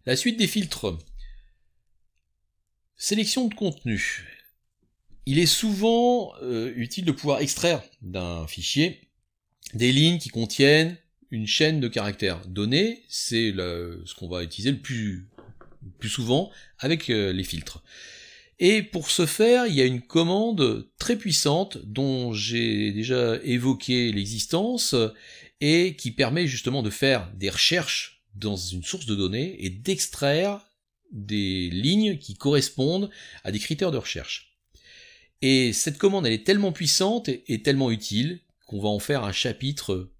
La suite des filtres. Sélection de contenu. Il est souvent utile de pouvoir extraire d'un fichier des lignes qui contiennent une chaîne de caractères donnés. C'est ce qu'on va utiliser le plus souvent avec les filtres. Et pour ce faire, il y a une commande très puissante dont j'ai déjà évoqué l'existence et qui permet justement de faire des recherches dans une source de données et d'extraire des lignes qui correspondent à des critères de recherche. Et cette commande, elle est tellement puissante et tellement utile qu'on va en faire un chapitre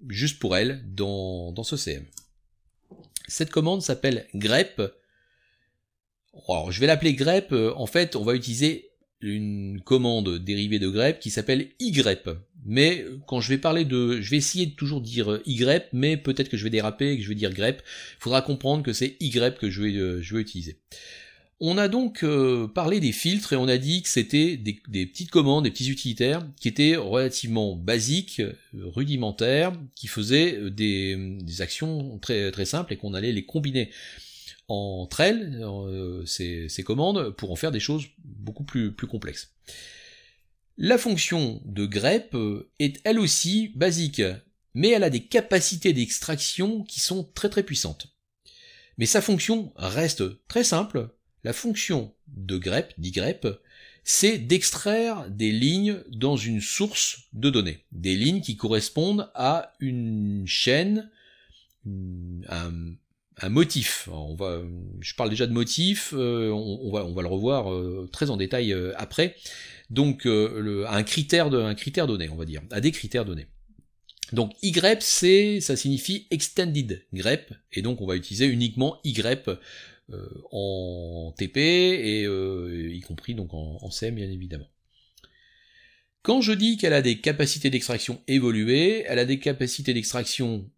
juste pour elle dans ce CM. Cette commande s'appelle grep. Alors, je vais l'appeler grep. En fait, on va utiliser une commande dérivée de grep qui s'appelle ygrep. Mais quand je vais parler je vais essayer de toujours dire ygrep, mais peut-être que je vais déraper et que je vais dire grep. Il faudra comprendre que c'est ygrep que je vais utiliser. On a donc parlé des filtres et on a dit que c'était des petites commandes, des petits utilitaires qui étaient relativement basiques, rudimentaires, qui faisaient des actions très, très simples et qu'on allait les combiner entre elles, ces commandes, pour en faire des choses beaucoup plus complexes. La fonction de grep est elle aussi basique, mais elle a des capacités d'extraction qui sont très très puissantes. Mais sa fonction reste très simple. La fonction de grep, d'ygrep, c'est d'extraire des lignes dans une source de données. Des lignes qui correspondent à une chaîne, un motif. Alors je parle déjà de motif, on va le revoir très en détail après. Donc un critère donné, on va dire, à des critères donnés. Donc ygrep, ça signifie extended grep, et donc on va utiliser uniquement ygrep en TP et y compris donc en CM bien évidemment. Quand je dis qu'elle a des capacités d'extraction évoluées, elle a des capacités d'extraction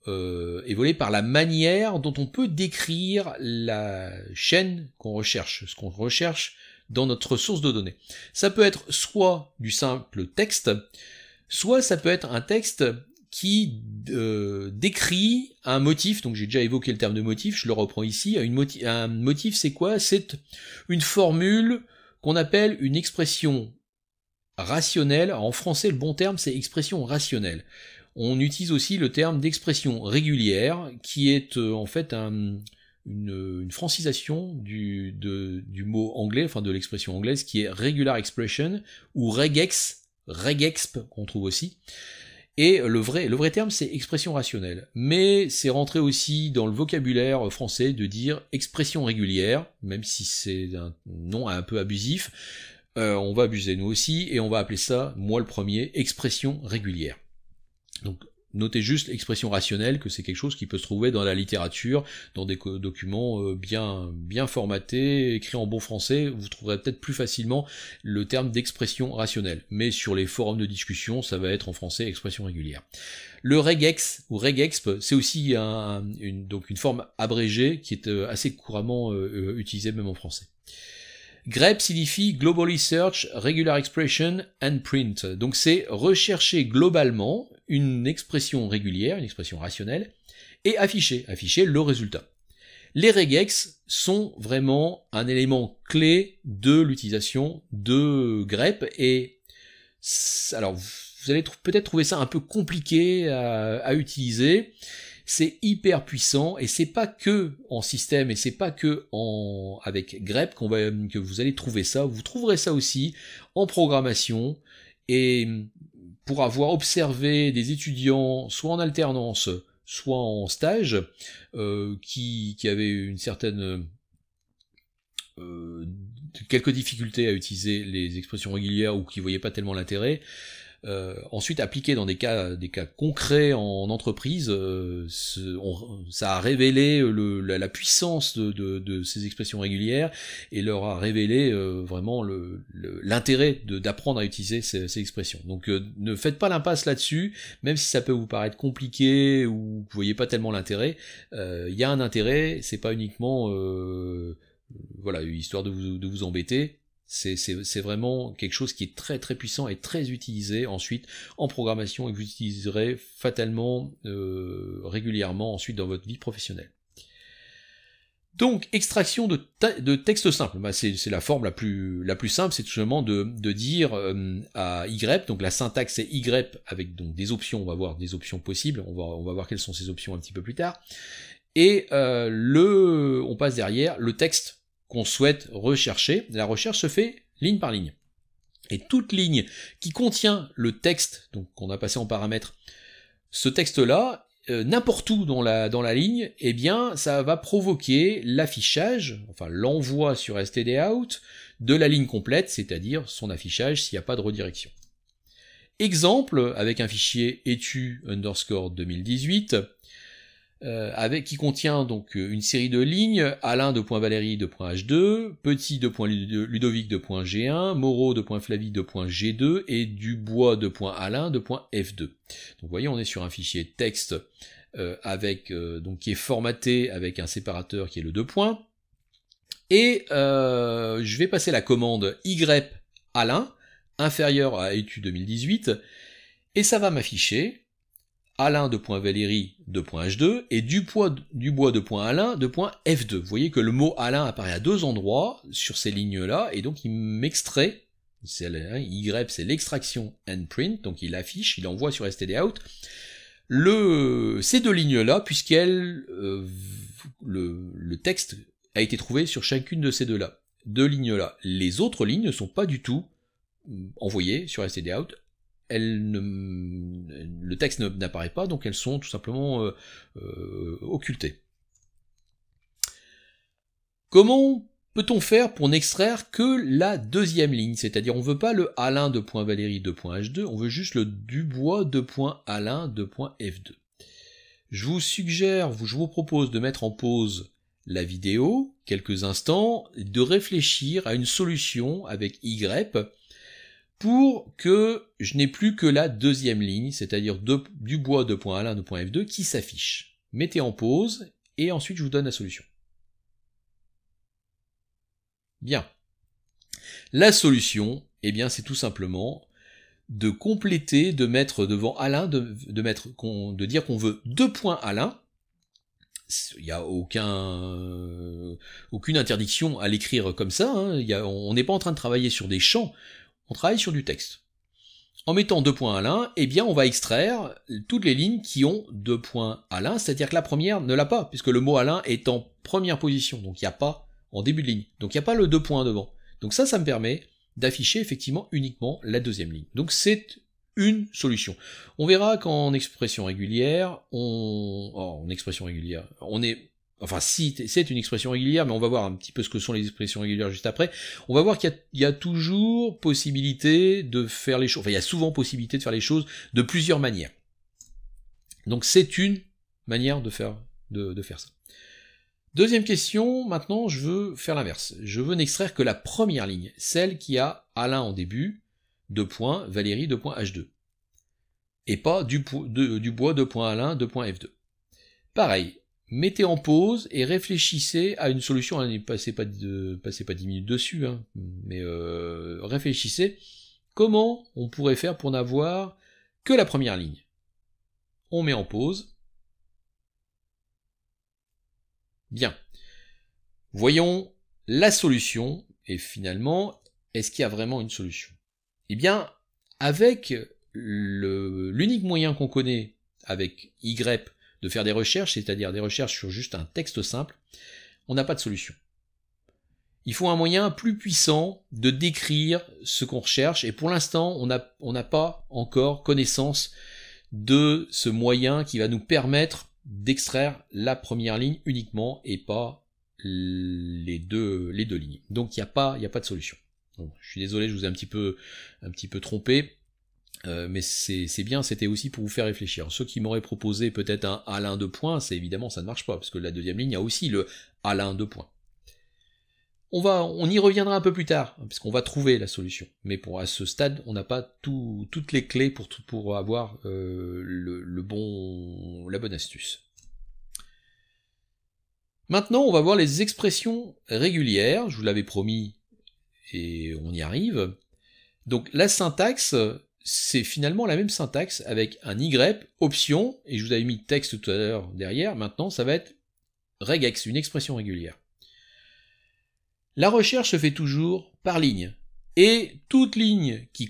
évoluées par la manière dont on peut décrire la chaîne qu'on recherche, ce qu'on recherche dans notre source de données. Ça peut être soit du simple texte, soit ça peut être un texte qui décrit un motif. Donc j'ai déjà évoqué le terme de motif, je le reprends ici. Un motif, c'est quoi? C'est une formule qu'on appelle une expression rationnelle. Alors, en français, le bon terme, c'est expression rationnelle. On utilise aussi le terme d'expression régulière, qui est en fait une francisation du mot anglais, enfin de l'expression anglaise, qui est regular expression, ou regexp, qu'on trouve aussi. Et le vrai terme, c'est expression rationnelle. Mais c'est rentré aussi dans le vocabulaire français de dire expression régulière, même si c'est un nom un peu abusif. On va abuser nous aussi, et on va appeler ça, moi le premier, expression régulière. Donc notez juste expression rationnelle, que c'est quelque chose qui peut se trouver dans la littérature, dans des documents bien formatés, écrits en bon français. Vous trouverez peut-être plus facilement le terme d'expression rationnelle. Mais sur les forums de discussion, ça va être en français expression régulière. Le regex ou regexp, c'est aussi donc une forme abrégée qui est assez couramment utilisée même en français. grep signifie Globally Search, Regular Expression and Print. Donc c'est rechercher globalement une expression régulière, une expression rationnelle, et afficher le résultat. Les regex sont vraiment un élément clé de l'utilisation de grep, et alors vous allez peut-être trouver ça un peu compliqué à utiliser. C'est hyper puissant, et c'est pas que en système, et c'est pas que avec grep que vous allez trouver ça. Vous trouverez ça aussi en programmation, et pour avoir observé des étudiants soit en alternance, soit en stage, qui avaient une certaine quelques difficultés à utiliser les expressions régulières, ou qui voyaient pas tellement l'intérêt. Ensuite, appliqué dans des cas concrets en entreprise, ça a révélé la puissance de ces expressions régulières, et leur a révélé vraiment l'intérêt d'apprendre à utiliser ces expressions. Donc ne faites pas l'impasse là-dessus, même si ça peut vous paraître compliqué ou que vous voyez pas tellement l'intérêt. Il y a un intérêt, c'est pas uniquement voilà, histoire de vous embêter. C'est vraiment quelque chose qui est très très puissant et très utilisé ensuite en programmation, et que vous utiliserez fatalement régulièrement ensuite dans votre vie professionnelle. Donc, extraction de texte simple, bah, c'est la forme la plus simple, c'est tout simplement de dire à Y, donc la syntaxe c'est Y avec donc des options, on va voir des options possibles, on va voir quelles sont ces options un petit peu plus tard, et on passe derrière le texte qu'on souhaite rechercher. La recherche se fait ligne par ligne. Et toute ligne qui contient le texte, donc qu'on a passé en paramètre, ce texte-là, n'importe où dans la ligne, eh bien, ça va provoquer l'affichage, enfin l'envoi sur stdout de la ligne complète, c'est-à-dire son affichage s'il n'y a pas de redirection. Exemple, avec un fichier etu_2018, qui contient donc une série de lignes, alain.valérie.h2, petit.ludovic.g1, moreau.flavie.g2 et dubois.alain.f2. Donc vous voyez, on est sur un fichier texte donc qui est formaté avec un séparateur qui est le 2 points. Et je vais passer la commande y_alain inférieur à etu2018 et ça va m'afficher alain.valérie.h2 et dubois.alain.f2. Vous voyez que le mot Alain apparaît à deux endroits sur ces lignes-là, et donc il m'extrait, Y c'est l'extraction endprint, donc il affiche, il envoie sur stdout, ces deux lignes-là, puisqu'elles, le texte a été trouvé sur chacune de ces deux lignes-là. Les autres lignes ne sont pas du tout envoyées sur stdout, le texte n'apparaît pas, donc elles sont tout simplement occultées. Comment peut-on faire pour n'extraire que la deuxième ligne? C'est-à-dire on veut pas le alain.valérie.h2, on veut juste le dubois.alain.f2. Je vous propose de mettre en pause la vidéo quelques instants, de réfléchir à une solution avec Y pour que je n'ai plus que la deuxième ligne, c'est-à-dire dubois.alain.f2 qui s'affiche. Mettez en pause et ensuite je vous donne la solution. Bien. La solution, eh bien, c'est tout simplement de compléter, de mettre devant Alain, de dire qu'on veut 2 points Alain. Il n'y a aucune interdiction à l'écrire comme ça, hein. On n'est pas en train de travailler sur des champs, on travaille sur du texte. En mettant 2 points Alain, eh bien on va extraire toutes les lignes qui ont 2 points Alain, c'est-à-dire que la première ne l'a pas, puisque le mot Alain est en première position, donc il n'y a pas en début de ligne, donc il n'y a pas le 2 points devant. Donc ça me permet d'afficher effectivement uniquement la deuxième ligne. Donc c'est une solution. On verra qu'en expression régulière, enfin si c'est une expression régulière, mais on va voir un petit peu ce que sont les expressions régulières juste après, on va voir qu'il y a toujours possibilité de faire les choses, enfin il y a souvent possibilité de faire les choses de plusieurs manières. Donc c'est une manière de faire ça. Deuxième question, maintenant je veux faire l'inverse. Je veux n'extraire que la première ligne, celle qui a Alain en début, 2 points, Valérie, 2 points, H2. Et pas dubois, 2 points, Alain, 2 points, F2. Pareil, mettez en pause et réfléchissez à une solution. Passez pas 10 minutes dessus, hein, mais réfléchissez. Comment on pourrait faire pour n'avoir que la première ligne? On met en pause. Bien. Voyons la solution, et finalement, est-ce qu'il y a vraiment une solution? Eh bien, avec l'unique moyen qu'on connaît avec Y de faire des recherches, c'est-à-dire des recherches sur juste un texte simple, on n'a pas de solution. Il faut un moyen plus puissant de décrire ce qu'on recherche, et pour l'instant, on n'a pas encore connaissance de ce moyen qui va nous permettre d'extraire la première ligne uniquement et pas les deux lignes. Donc il n'y a pas de solution. Bon, je suis désolé, je vous ai un petit peu trompé, mais c'est bien, c'était aussi pour vous faire réfléchir. Ceux qui m'auraient proposé peut-être un Alain 2 points, c'est évidemment ça ne marche pas, parce que la deuxième ligne a aussi le Alain 2 points. On y reviendra un peu plus tard, puisqu'on va trouver la solution. Mais à ce stade, on n'a pas toutes les clés pour avoir la bonne astuce. Maintenant, on va voir les expressions régulières. Je vous l'avais promis, et on y arrive. Donc la syntaxe, c'est finalement la même syntaxe avec un Y, option, et je vous avais mis texte tout à l'heure derrière. Maintenant, ça va être regex, une expression régulière. La recherche se fait toujours par ligne. Et toute ligne qui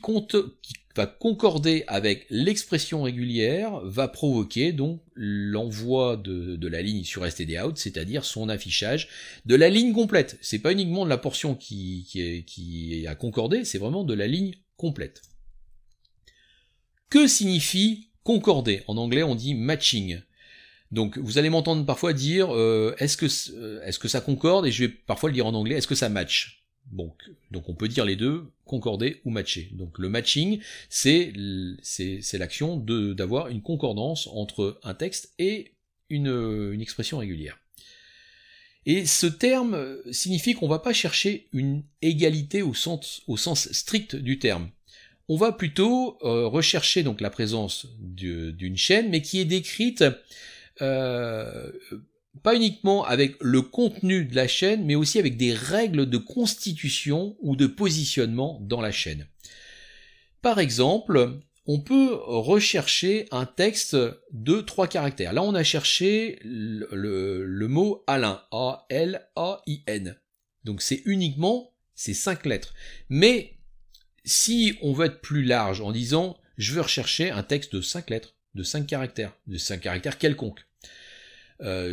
va concorder avec l'expression régulière va provoquer donc l'envoi de la ligne sur stdout, c'est-à-dire son affichage de la ligne complète. C'est pas uniquement de la portion qui est à concorder, c'est vraiment de la ligne complète. Que signifie concorder? En anglais on dit matching. Donc vous allez m'entendre parfois dire est-ce que ça concorde, et je vais parfois le dire en anglais, est-ce que ça match? Donc on peut dire les deux, concorder ou matcher. Donc le matching, c'est l'action d'avoir une concordance entre un texte et une expression régulière. Et ce terme signifie qu'on va pas chercher une égalité au sens strict du terme. On va plutôt rechercher donc la présence d'une chaîne, mais qui est décrite pas uniquement avec le contenu de la chaîne, mais aussi avec des règles de constitution ou de positionnement dans la chaîne. Par exemple, on peut rechercher un texte de 3 caractères. Là, on a cherché le mot Alain, A-L-A-I-N. Donc c'est uniquement ces 5 lettres. Mais si on veut être plus large en disant je veux rechercher un texte de 5 lettres, de 5 caractères quelconques,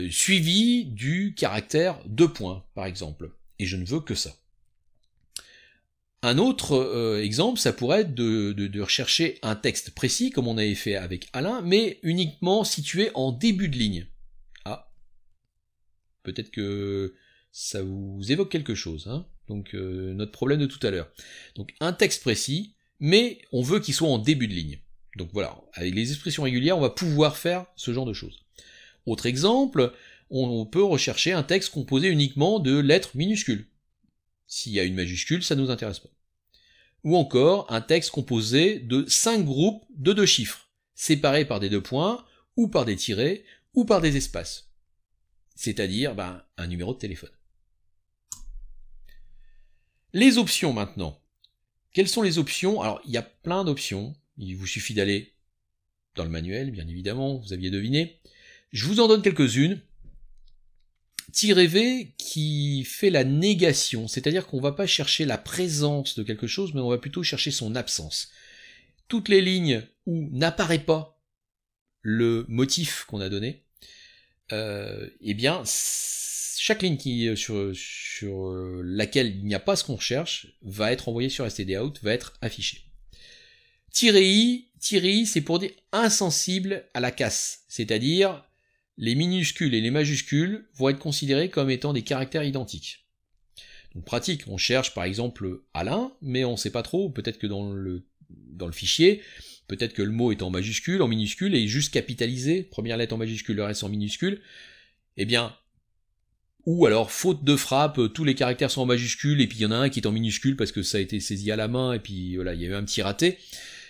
suivi du caractère 2 points, par exemple. Et je ne veux que ça. Un autre exemple, ça pourrait être de rechercher un texte précis, comme on avait fait avec Alain, mais uniquement situé en début de ligne. Ah, peut-être que ça vous évoque quelque chose, hein. Donc notre problème de tout à l'heure. Donc un texte précis, mais on veut qu'il soit en début de ligne. Donc voilà, avec les expressions régulières, on va pouvoir faire ce genre de choses. Autre exemple, on peut rechercher un texte composé uniquement de lettres minuscules. S'il y a une majuscule, ça ne nous intéresse pas. Ou encore un texte composé de 5 groupes de 2 chiffres, séparés par des 2 points, ou par des tirets, ou par des espaces. C'est-à-dire un numéro de téléphone. Les options maintenant. Quelles sont les options? Alors, il y a plein d'options. Il vous suffit d'aller dans le manuel, bien évidemment, vous aviez deviné. Je vous en donne quelques-unes. -V qui fait la négation, c'est-à-dire qu'on va pas chercher la présence de quelque chose, mais on va plutôt chercher son absence. Toutes les lignes où n'apparaît pas le motif qu'on a donné, eh bien, chaque ligne sur laquelle il n'y a pas ce qu'on recherche va être envoyée sur stdout, va être affichée. -I, c'est pour dire insensible à la casse, c'est-à-dire les minuscules et les majuscules vont être considérés comme étant des caractères identiques. Donc pratique, on cherche par exemple Alain, mais on ne sait pas trop, peut-être que dans le fichier, peut-être que le mot est en majuscule, en minuscule, et juste capitalisé, première lettre en majuscule, le reste en minuscule, eh bien, ou alors faute de frappe, tous les caractères sont en majuscule, et puis il y en a un qui est en minuscule parce que ça a été saisi à la main, et puis voilà, il y a eu un petit raté.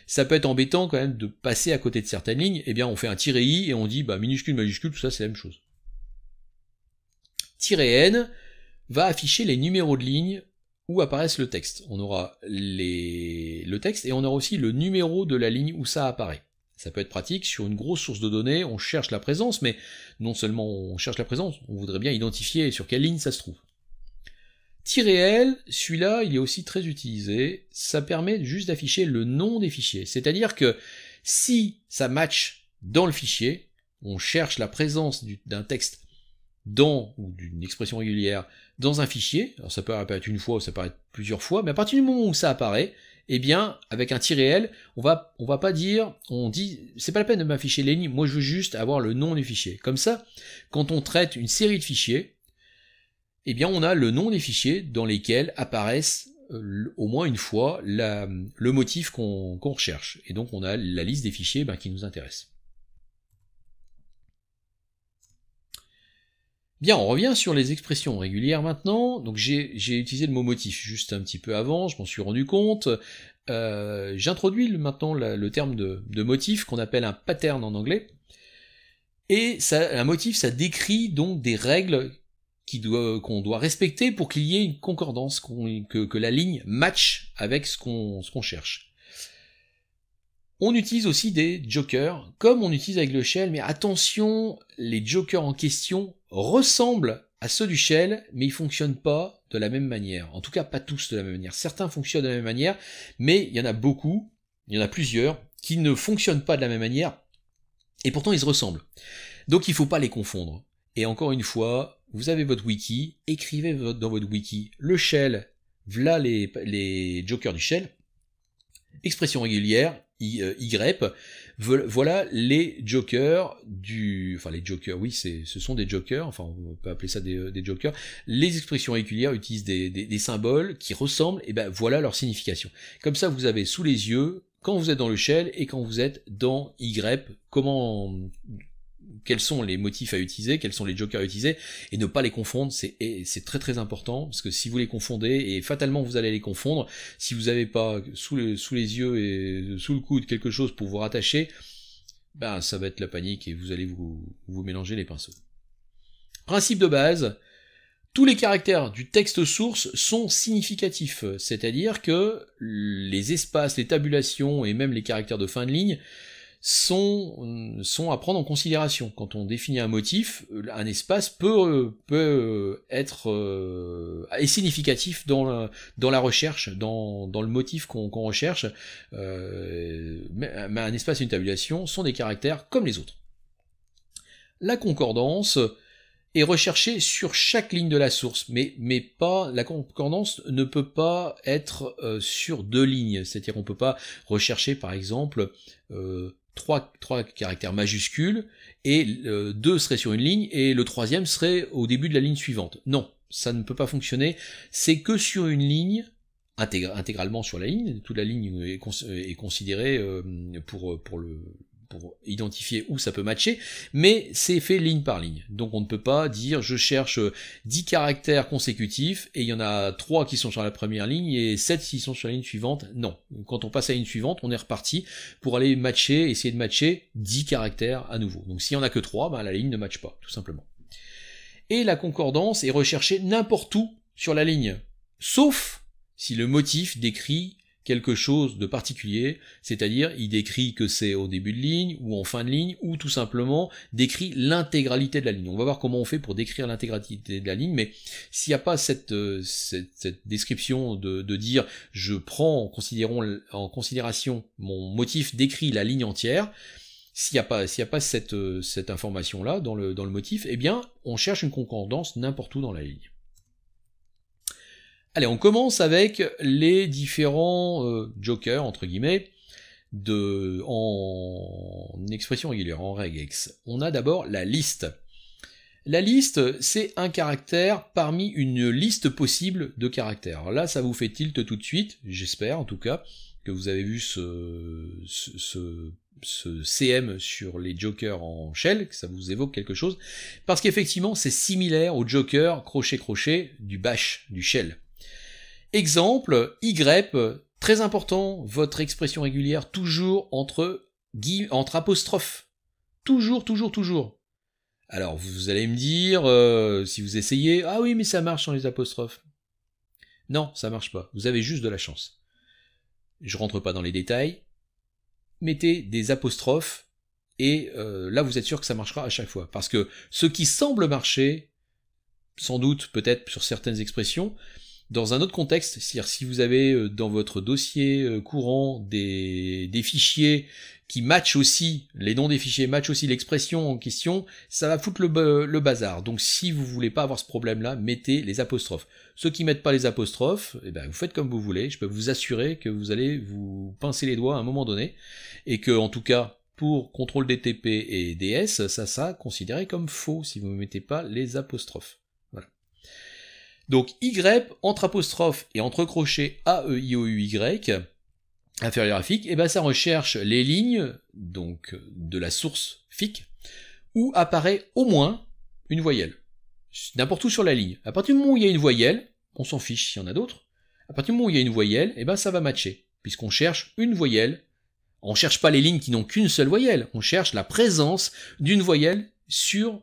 Ça peut être embêtant quand même de passer à côté de certaines lignes, eh bien on fait un -I et on dit minuscule, majuscule, tout ça c'est la même chose. -N va afficher les numéros de ligne où apparaissent le texte. On aura le texte et on aura aussi le numéro de la ligne où ça apparaît. Ça peut être pratique, sur une grosse source de données, on cherche la présence, mais non seulement on cherche la présence, on voudrait bien identifier sur quelle ligne ça se trouve. -L, celui-là, il est aussi très utilisé, ça permet juste d'afficher le nom des fichiers. C'est-à-dire que si ça match dans le fichier, on cherche la présence d'un texte ou d'une expression régulière dans un fichier, alors ça peut apparaître une fois ou ça peut apparaître plusieurs fois, mais à partir du moment où ça apparaît, eh bien, avec un -L, on va pas dire, on dit, c'est pas la peine de m'afficher les lignes, moi je veux juste avoir le nom du fichier. Comme ça, quand on traite une série de fichiers, eh bien on a le nom des fichiers dans lesquels apparaissent au moins une fois le motif qu'on recherche. Et donc on a la liste des fichiers qui nous intéressent. Bien, on revient sur les expressions régulières maintenant. Donc j'ai utilisé le mot motif juste un petit peu avant, je m'en suis rendu compte. J'introduis maintenant le terme de motif qu'on appelle un pattern en anglais. Et un motif, ça décrit donc des règles qu'on doit respecter pour qu'il y ait une concordance, que la ligne match avec ce qu'on cherche. On utilise aussi des jokers, comme on utilise avec le shell, mais attention, les jokers en question ressemblent à ceux du shell, mais ils fonctionnent pas de la même manière. En tout cas, pas tous de la même manière. Certains fonctionnent de la même manière, mais il y en a beaucoup, il y en a plusieurs, qui ne fonctionnent pas de la même manière, et pourtant ils se ressemblent. Donc il faut pas les confondre. Et encore une fois, vous avez votre wiki, écrivez dans votre wiki le shell, voilà les jokers du shell, expression régulière, Y, voilà les jokers enfin les jokers, oui, ce sont des jokers, enfin on peut appeler ça des jokers, les expressions régulières utilisent des symboles qui ressemblent, et ben voilà leur signification. Comme ça vous avez sous les yeux, quand vous êtes dans le shell et quand vous êtes dans Y, quels sont les motifs à utiliser, quels sont les jokers à utiliser, et ne pas les confondre, c'est très très important, parce que si vous les confondez, et fatalement vous allez les confondre, si vous n'avez pas sous les yeux et sous le coude quelque chose pour vous rattacher, ben ça va être la panique et vous allez vous mélanger les pinceaux. Principe de base, tous les caractères du texte source sont significatifs, c'est-à-dire que les espaces, les tabulations et même les caractères de fin de ligne sont à prendre en considération. Quand on définit un motif, un espace peut être est significatif dans la recherche, dans le motif qu'on recherche, mais un espace et une tabulation sont des caractères comme les autres. La concordance est recherchée sur chaque ligne de la source, mais pas, la concordance ne peut pas être sur deux lignes, c'est-à-dire on peut pas rechercher par exemple trois caractères majuscules, et deux seraient sur une ligne, et le troisième serait au début de la ligne suivante. Non, ça ne peut pas fonctionner, c'est que sur une ligne, intégralement sur la ligne, toute la ligne est considérée pour identifier où ça peut matcher, mais c'est fait ligne par ligne. Donc on ne peut pas dire je cherche 10 caractères consécutifs et il y en a 3 qui sont sur la première ligne et 7 qui sont sur la ligne suivante. Non. Quand on passe à la ligne suivante, on est reparti pour aller essayer de matcher 10 caractères à nouveau. Donc s'il n'y en a que 3, ben la ligne ne matche pas, tout simplement. Et la concordance est recherchée n'importe où sur la ligne, sauf si le motif décrit quelque chose de particulier, c'est-à-dire il décrit que c'est au début de ligne ou en fin de ligne, ou tout simplement décrit l'intégralité de la ligne. On va voir comment on fait pour décrire l'intégralité de la ligne, mais s'il n'y a pas cette description de dire je prends en considération mon motif décrit la ligne entière, s'il n'y a pas cette information-là dans le motif, eh bien on cherche une concordance n'importe où dans la ligne. Allez, on commence avec les différents jokers, entre guillemets, en expression régulière, en regex. On a d'abord la liste. La liste, c'est un caractère parmi une liste possible de caractères. Alors là, ça vous fait tilt tout de suite, j'espère en tout cas, que vous avez vu ce CM sur les jokers en shell, que ça vous évoque quelque chose, parce qu'effectivement, c'est similaire au joker crochet-crochet du bash, du shell. Exemple, Y, très important, votre expression régulière, toujours entre apostrophes. Toujours, toujours, toujours. Alors, vous allez me dire, si vous essayez, ah oui, mais ça marche sans les apostrophes. Non, ça marche pas. Vous avez juste de la chance. Je rentre pas dans les détails. Mettez des apostrophes, et là, vous êtes sûr que ça marchera à chaque fois. Parce que ce qui semble marcher, sans doute, peut-être sur certaines expressions, dans un autre contexte, c'est-à-dire si vous avez dans votre dossier courant des fichiers qui matchent aussi, les noms des fichiers matchent aussi l'expression en question, ça va foutre le bazar. Donc si vous voulez pas avoir ce problème-là, mettez les apostrophes. Ceux qui mettent pas les apostrophes, eh ben, vous faites comme vous voulez, je peux vous assurer que vous allez vous pincer les doigts à un moment donné, et que en tout cas, pour contrôle DTP et DS, ça considéré comme faux si vous ne mettez pas les apostrophes. Donc Y, entre apostrophes et entre crochets A-E-I-O-U-Y, inférieur à FIC, et ben ça recherche les lignes, donc de la source FIC, où apparaît au moins une voyelle. N'importe où sur la ligne. À partir du moment où il y a une voyelle, on s'en fiche s'il y en a d'autres, à partir du moment où il y a une voyelle, et ben ça va matcher, puisqu'on cherche une voyelle. On cherche pas les lignes qui n'ont qu'une seule voyelle, on cherche la présence d'une voyelle sur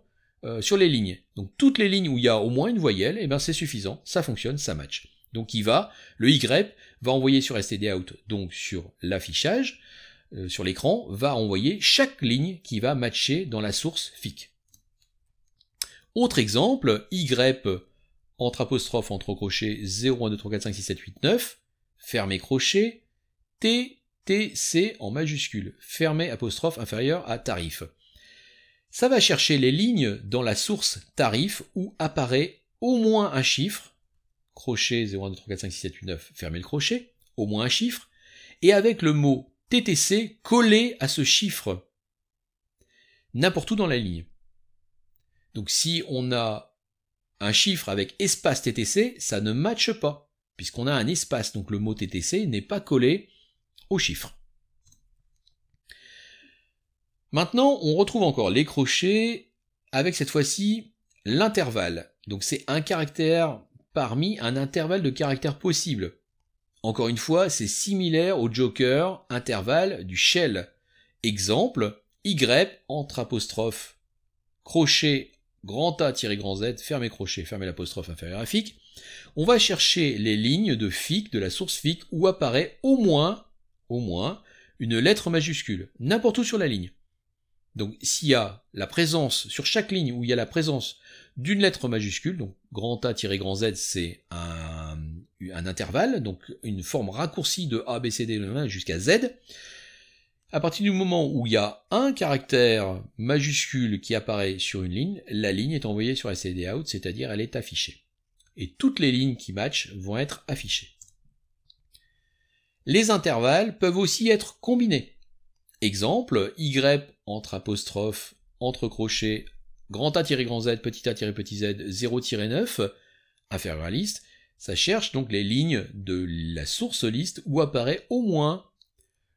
les lignes. Donc toutes les lignes où il y a au moins une voyelle, eh ben c'est suffisant, ça fonctionne, ça match. Donc le Y va envoyer sur stdout, donc sur l'affichage, sur l'écran, va envoyer chaque ligne qui va matcher dans la source FIC. Autre exemple, Y entre apostrophe entre crochet 0, 1, 2, 3, 4, 5, 6, 7, 8, 9, fermez crochet, T, T, C en majuscule, fermez apostrophe inférieur à tarif. Ça va chercher les lignes dans la source tarif où apparaît au moins un chiffre, crochet 0, 1, 2, 3, 4, 5, 6, 7, 8, 9, fermez le crochet, au moins un chiffre, et avec le mot TTC collé à ce chiffre, n'importe où dans la ligne. Donc si on a un chiffre avec espace TTC, ça ne matche pas, puisqu'on a un espace, donc le mot TTC n'est pas collé au chiffre. Maintenant, on retrouve encore les crochets avec cette fois-ci l'intervalle. Donc c'est un caractère parmi un intervalle de caractères possibles. Encore une fois, c'est similaire au joker intervalle du shell. Exemple, Y entre apostrophe, crochet, grand A-grand Z, fermez crochet, fermez l'apostrophe inférieur à FIC. On va chercher les lignes de FIC, de la source FIC, où apparaît au moins une lettre majuscule, n'importe où sur la ligne. Donc s'il y a la présence, sur chaque ligne où il y a la présence d'une lettre majuscule, donc grand A-grand Z c'est un intervalle, donc une forme raccourcie de A, B, C, D jusqu'à Z, à partir du moment où il y a un caractère majuscule qui apparaît sur une ligne, la ligne est envoyée sur stdout, c'est-à-dire elle est affichée. Et toutes les lignes qui matchent vont être affichées. Les intervalles peuvent aussi être combinés. Exemple, Y entre apostrophe, entre crochet, grand A-grand Z, petit A-petit Z, 0-9, inférieur à liste, ça cherche donc les lignes de la source liste où apparaît au moins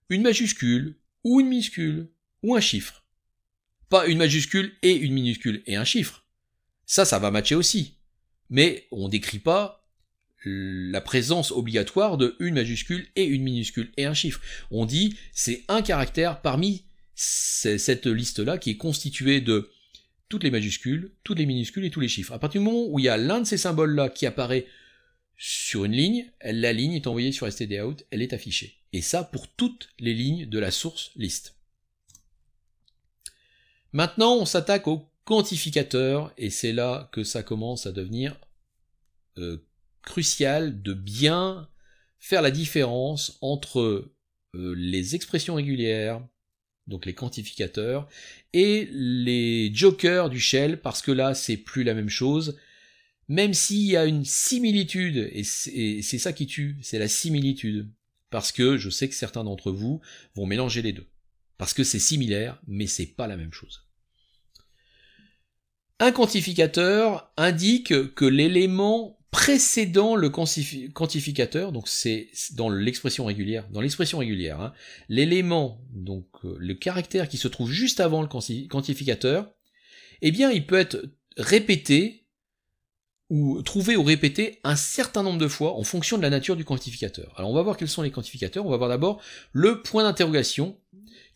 une majuscule, ou une minuscule, ou un chiffre. Pas une majuscule et une minuscule et un chiffre. Ça va matcher aussi. Mais on décrit pas la présence obligatoire de une majuscule et une minuscule et un chiffre. On dit c'est un caractère parmi cette liste-là qui est constituée de toutes les majuscules, toutes les minuscules et tous les chiffres. À partir du moment où il y a l'un de ces symboles-là qui apparaît sur une ligne, la ligne est envoyée sur stdout, elle est affichée. Et ça pour toutes les lignes de la source liste. Maintenant, on s'attaque au quantificateur, et c'est là que ça commence à devenir crucial de bien faire la différence entre les expressions régulières, donc les quantificateurs, et les jokers du shell, parce que là, c'est plus la même chose, même s'il y a une similitude, et c'est ça qui tue, c'est la similitude, parce que je sais que certains d'entre vous vont mélanger les deux, parce que c'est similaire, mais c'est pas la même chose. Un quantificateur indique que l'élément précédant le quantificateur, donc c'est dans l'expression régulière, hein, l'élément, donc le caractère qui se trouve juste avant le quantificateur, eh bien il peut être répété ou trouvé ou répété un certain nombre de fois en fonction de la nature du quantificateur. Alors on va voir quels sont les quantificateurs, on va voir d'abord le point d'interrogation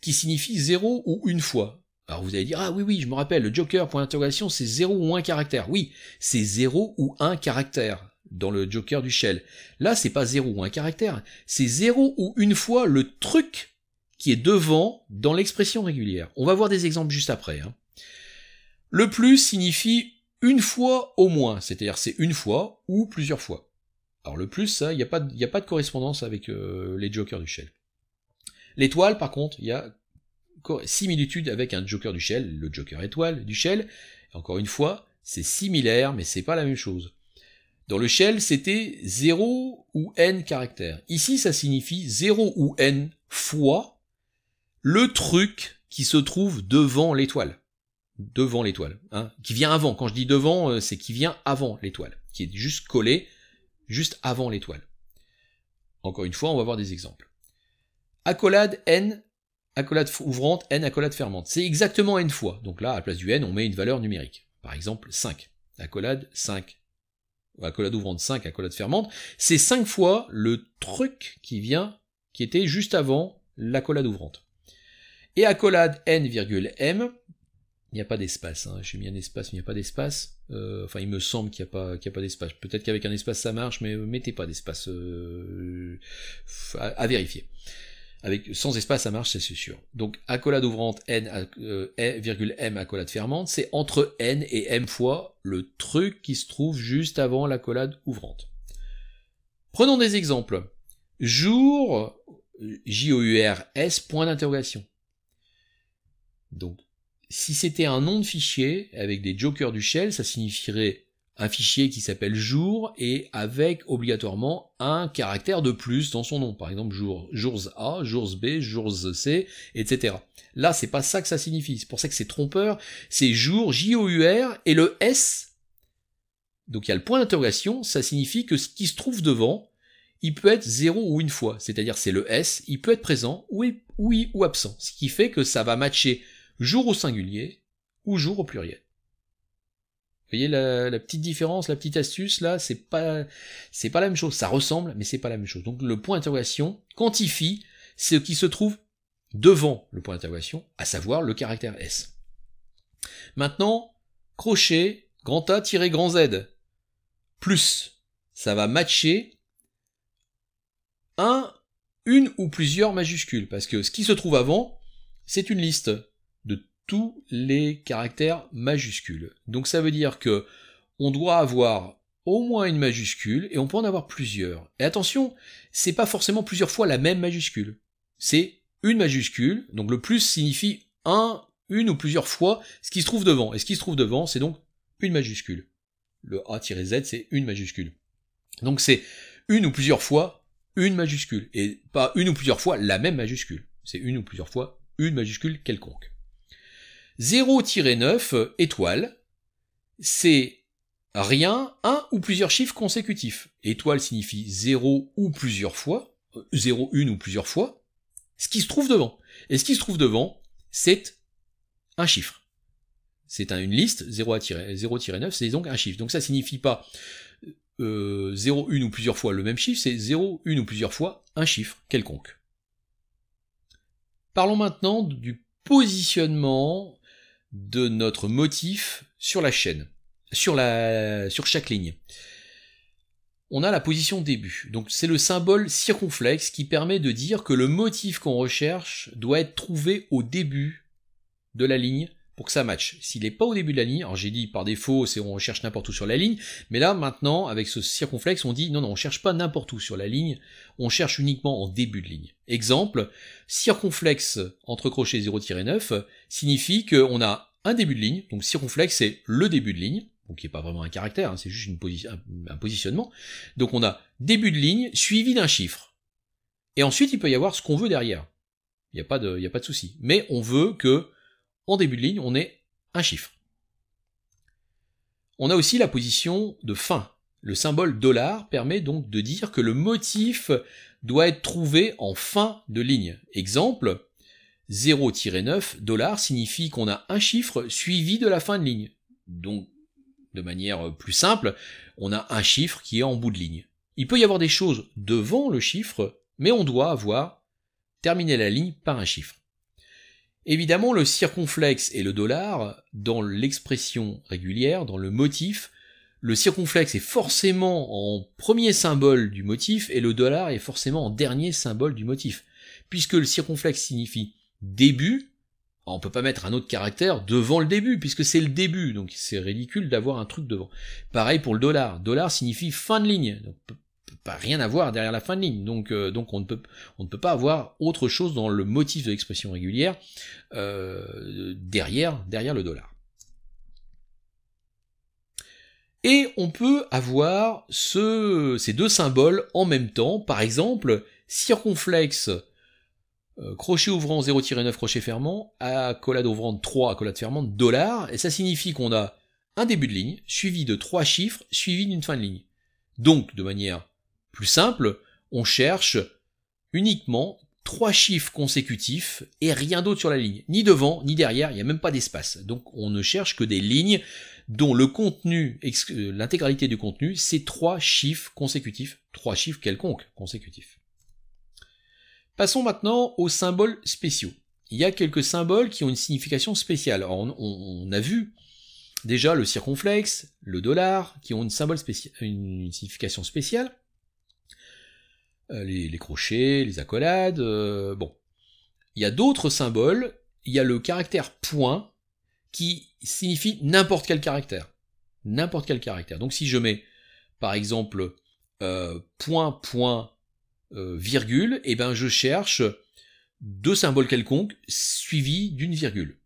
qui signifie 0 ou une fois. Alors vous allez dire, ah oui, je me rappelle, le joker, point d'interrogation, c'est 0 ou 1 caractère. Oui, c'est 0 ou 1 caractère dans le joker du shell. Là, c'est pas 0 ou 1 caractère, c'est 0 ou une fois le truc qui est devant dans l'expression régulière. On va voir des exemples juste après. Hein. Le plus signifie une fois au moins, c'est-à-dire c'est une fois ou plusieurs fois. Alors le plus, ça, il n'y a pas de correspondance avec les jokers du shell. L'étoile, par contre, il y a similitude avec un joker du shell, le joker étoile du shell. Encore une fois, c'est similaire, mais c'est pas la même chose. Dans le shell, c'était 0 ou n caractères. Ici, ça signifie 0 ou n fois le truc qui se trouve devant l'étoile. Devant l'étoile, hein, qui vient avant. Quand je dis devant, c'est qui vient avant l'étoile, qui est juste collé, juste avant l'étoile. Encore une fois, on va voir des exemples. Accolade n, accolade ouvrante, n accolade fermante. C'est exactement n fois. Donc là, à la place du n, on met une valeur numérique. Par exemple, 5. Accolade 5. Accolade ouvrante 5, accolade fermante. C'est 5 fois le truc qui était juste avant l'accolade ouvrante. Et accolade n, m, il n'y a pas d'espace. Hein. J'ai mis un espace, mais il n'y a pas d'espace. Enfin, il me semble qu'il n'y a pas d'espace. Peut-être qu'avec un espace ça marche, mais mettez pas d'espace à vérifier. sans espace ça marche, c'est sûr. Donc accolade ouvrante n, virgule m accolade fermante, c'est entre n et m fois le truc qui se trouve juste avant l'accolade ouvrante. Prenons des exemples. Jour, J-O-U-R-S, point d'interrogation. Donc, si c'était un nom de fichier avec des jokers du shell, ça signifierait un fichier qui s'appelle jour et avec obligatoirement un caractère de plus dans son nom. Par exemple, jours A, jours B, jours C, etc. Là, c'est pas ça que ça signifie. C'est pour ça que c'est trompeur. C'est jour, J-O-U-R, et le S. Donc il y a le point d'interrogation, ça signifie que ce qui se trouve devant, il peut être 0 ou une fois. C'est-à-dire c'est le S, il peut être présent ou absent. Ce qui fait que ça va matcher jour au singulier ou jour au pluriel. Vous voyez la petite différence, la petite astuce là, c'est pas la même chose. Ça ressemble, mais c'est pas la même chose. Donc le point d'interrogation quantifie ce qui se trouve devant le point d'interrogation, à savoir le caractère S. Maintenant, crochet, grand A, grand Z, plus, ça va matcher une ou plusieurs majuscules, parce que ce qui se trouve avant, c'est une liste de tous les caractères majuscules. Donc ça veut dire que on doit avoir au moins une majuscule, et on peut en avoir plusieurs. Et attention, c'est pas forcément plusieurs fois la même majuscule. C'est une majuscule, donc le plus signifie une ou plusieurs fois ce qui se trouve devant. Et ce qui se trouve devant, c'est donc une majuscule. Le A-Z, c'est une majuscule. Donc c'est une ou plusieurs fois une majuscule, et pas une ou plusieurs fois la même majuscule. C'est une ou plusieurs fois une majuscule quelconque. 0-9, étoile, c'est rien, un ou plusieurs chiffres consécutifs. Étoile signifie 0 ou plusieurs fois, 0, une ou plusieurs fois, ce qui se trouve devant. Et ce qui se trouve devant, c'est un chiffre. C'est une liste, 0-9, c'est donc un chiffre. Donc ça signifie pas 0, une ou plusieurs fois le même chiffre, c'est 0, une ou plusieurs fois un chiffre quelconque. Parlons maintenant du positionnement de notre motif sur la chaîne, sur chaque ligne. On a la position début, donc c'est le symbole circonflexe qui permet de dire que le motif qu'on recherche doit être trouvé au début de la ligne pour que ça matche. S'il n'est pas au début de la ligne, alors j'ai dit par défaut, c'est on recherche n'importe où sur la ligne, mais là maintenant avec ce circonflexe on dit non, on cherche pas n'importe où sur la ligne, on cherche uniquement en début de ligne. Exemple, circonflexe entre crochets 0-9 signifie qu'on a un début de ligne, donc circonflexe c'est le début de ligne, donc qui n'est pas vraiment un caractère, hein, c'est juste un positionnement. Donc on a début de ligne suivi d'un chiffre. Et ensuite il peut y avoir ce qu'on veut derrière. Il n'y a pas de souci. Mais on veut que en début de ligne, on ait un chiffre. On a aussi la position de fin. Le symbole $, permet donc de dire que le motif doit être trouvé en fin de ligne. Exemple, 0-9 $ signifie qu'on a un chiffre suivi de la fin de ligne. Donc, de manière plus simple, on a un chiffre qui est en bout de ligne. Il peut y avoir des choses devant le chiffre, mais on doit avoir terminé la ligne par un chiffre. Évidemment, le circonflexe et le $, dans l'expression régulière, dans le motif, le circonflexe est forcément en premier symbole du motif et le $ est forcément en dernier symbole du motif. Puisque le circonflexe signifie début, on peut pas mettre un autre caractère devant le début, puisque c'est le début, donc c'est ridicule d'avoir un truc devant. Pareil pour le $. $, signifie fin de ligne, donc pas rien à voir derrière la fin de ligne, donc on ne peut pas avoir autre chose dans le motif de l'expression régulière derrière le $. Et on peut avoir ces deux symboles en même temps, par exemple, circonflexe, crochet ouvrant 0-9, crochet fermant, accolade ouvrante 3, accolade fermante, $, et ça signifie qu'on a un début de ligne, suivi de 3 chiffres, suivi d'une fin de ligne. Donc, de manière plus simple, on cherche uniquement 3 chiffres consécutifs et rien d'autre sur la ligne. Ni devant, ni derrière, il n'y a même pas d'espace. Donc on ne cherche que des lignes dont le contenu, l'intégralité du contenu, c'est 3 chiffres consécutifs, 3 chiffres quelconques consécutifs. Passons maintenant aux symboles spéciaux. Il y a quelques symboles qui ont une signification spéciale. Alors, on a vu déjà le circonflexe, le $, qui ont une signification spéciale. les crochets, les accolades, bon. Il y a d'autres symboles, il y a le caractère point, qui signifie n'importe quel caractère. N'importe quel caractère. Donc si je mets, par exemple, point, virgule, et ben je cherche deux symboles quelconques suivis d'une virgule.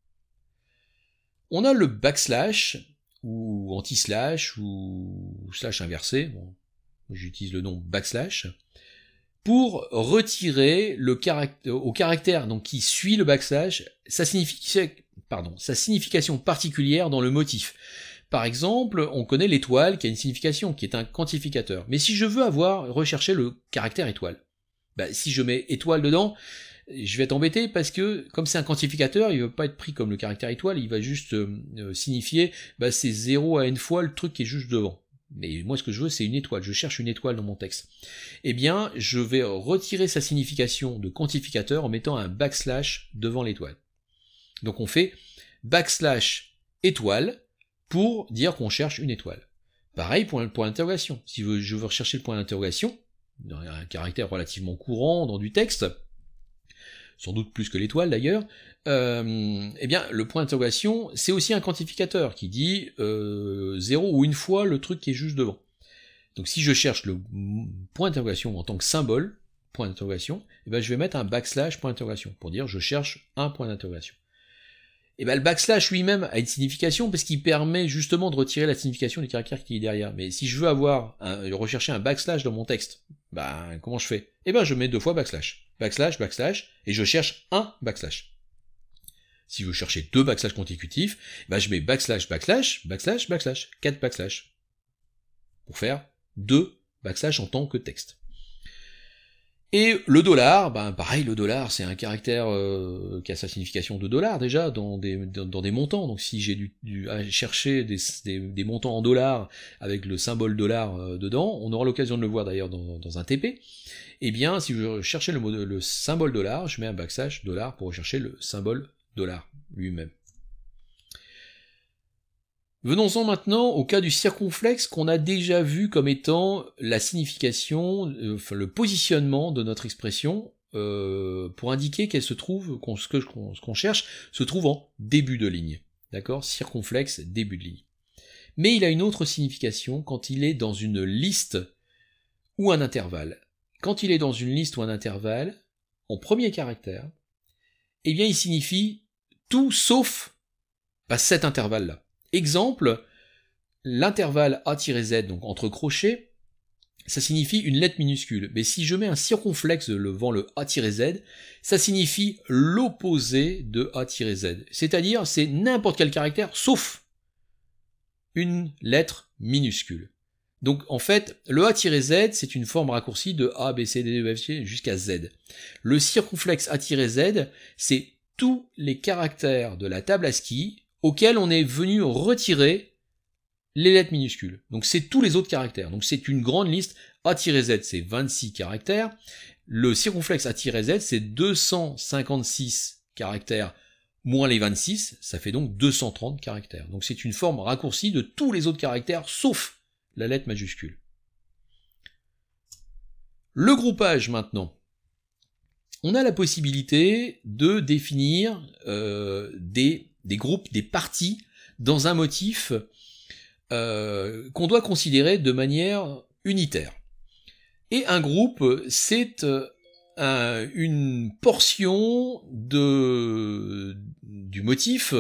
On a le backslash, ou anti-slash, ou slash inversé, bon, j'utilise le nom backslash, pour retirer le caractère donc, qui suit le backslash sa signification particulière dans le motif. Par exemple, on connaît l'étoile qui a une signification, qui est un quantificateur. Mais si je veux rechercher le caractère étoile, bah, si je mets étoile dedans, je vais être embêté parce que, comme c'est un quantificateur, il ne va pas être pris comme le caractère étoile, il va juste signifier, bah, c'est 0 à n fois le truc qui est juste devant. Mais moi, ce que je veux, c'est une étoile. Je cherche une étoile dans mon texte. Eh bien, je vais retirer sa signification de quantificateur en mettant un backslash devant l'étoile. Donc, on fait backslash étoile pour dire qu'on cherche une étoile. Pareil pour le point d'interrogation. Si je veux rechercher le point d'interrogation, un caractère relativement courant dans du texte, sans doute plus que l'étoile d'ailleurs, eh bien le point d'interrogation, c'est aussi un quantificateur qui dit 0 ou une fois le truc qui est juste devant. Donc si je cherche le point d'interrogation en tant que symbole, point d'interrogation, eh ben, je vais mettre un backslash point d'interrogation pour dire je cherche un point d'interrogation. Et ben le backslash lui-même a une signification parce qu'il permet justement de retirer la signification du caractère qui est derrière. Mais si je veux rechercher un backslash dans mon texte, ben comment je fais? Eh ben je mets deux fois backslash. Backslash, et je cherche un backslash. Si je veux chercher deux backslash consécutifs, ben je mets backslash, 4 backslash. Pour faire deux backslash en tant que texte. Et le dollar, ben pareil, le dollar c'est un caractère qui a sa signification de dollar déjà dans des montants. Donc si j'ai à chercher des montants en dollars avec le symbole dollar dedans, on aura l'occasion de le voir d'ailleurs dans un TP. Eh bien, si je veux chercher le symbole dollar, je mets un backslash dollar pour rechercher le symbole dollar lui-même. Venons-en maintenant au cas du circonflexe qu'on a déjà vu comme étant la signification, le positionnement de notre expression pour indiquer qu'elle se trouve, ce qu'on cherche, se trouve en début de ligne. D'accord? Circonflexe, début de ligne. Mais il a une autre signification quand il est dans une liste ou un intervalle. Quand il est dans une liste ou un intervalle, en premier caractère, eh bien il signifie tout sauf cet intervalle-là. Exemple, l'intervalle A-Z, donc entre crochets, ça signifie une lettre minuscule. Mais si je mets un circonflexe devant le A-Z, ça signifie l'opposé de A-Z. C'est-à-dire, c'est n'importe quel caractère, sauf une lettre minuscule. Donc en fait, le A-Z, c'est une forme raccourcie de A, B, C, D, E, F, G jusqu'à Z. Le circonflexe A-Z, c'est tous les caractères de la table ASCII auxquels on est venu retirer les lettres minuscules. Donc c'est tous les autres caractères. Donc c'est une grande liste. A-Z, c'est 26 caractères. Le circonflexe A-Z, c'est 256 caractères moins les 26, ça fait donc 230 caractères. Donc c'est une forme raccourcie de tous les autres caractères, sauf la lettre majuscule. Le groupage maintenant. On a la possibilité de définir des groupes, des parties dans un motif qu'on doit considérer de manière unitaire. Et un groupe, c'est une portion du motif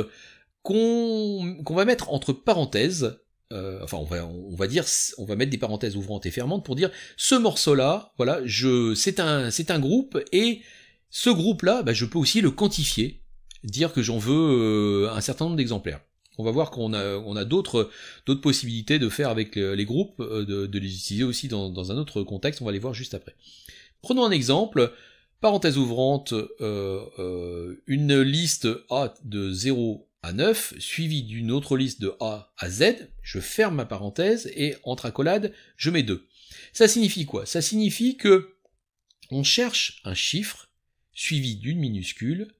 qu'on va mettre entre parenthèses. Enfin, on va mettre des parenthèses ouvrantes et fermantes pour dire ce morceau-là, voilà, c'est un groupe et ce groupe-là, je peux aussi le quantifier, dire que j'en veux un certain nombre d'exemplaires. On va voir qu'on a d'autres possibilités de faire avec les groupes, de les utiliser aussi dans un autre contexte. On va les voir juste après. Prenons un exemple. Parenthèse ouvrante, une liste A de 0 à 9, suivie d'une autre liste de A à Z, je ferme ma parenthèse et entre accolades, je mets 2. Ça signifie quoi? Ça signifie que on cherche un chiffre suivi d'une minuscule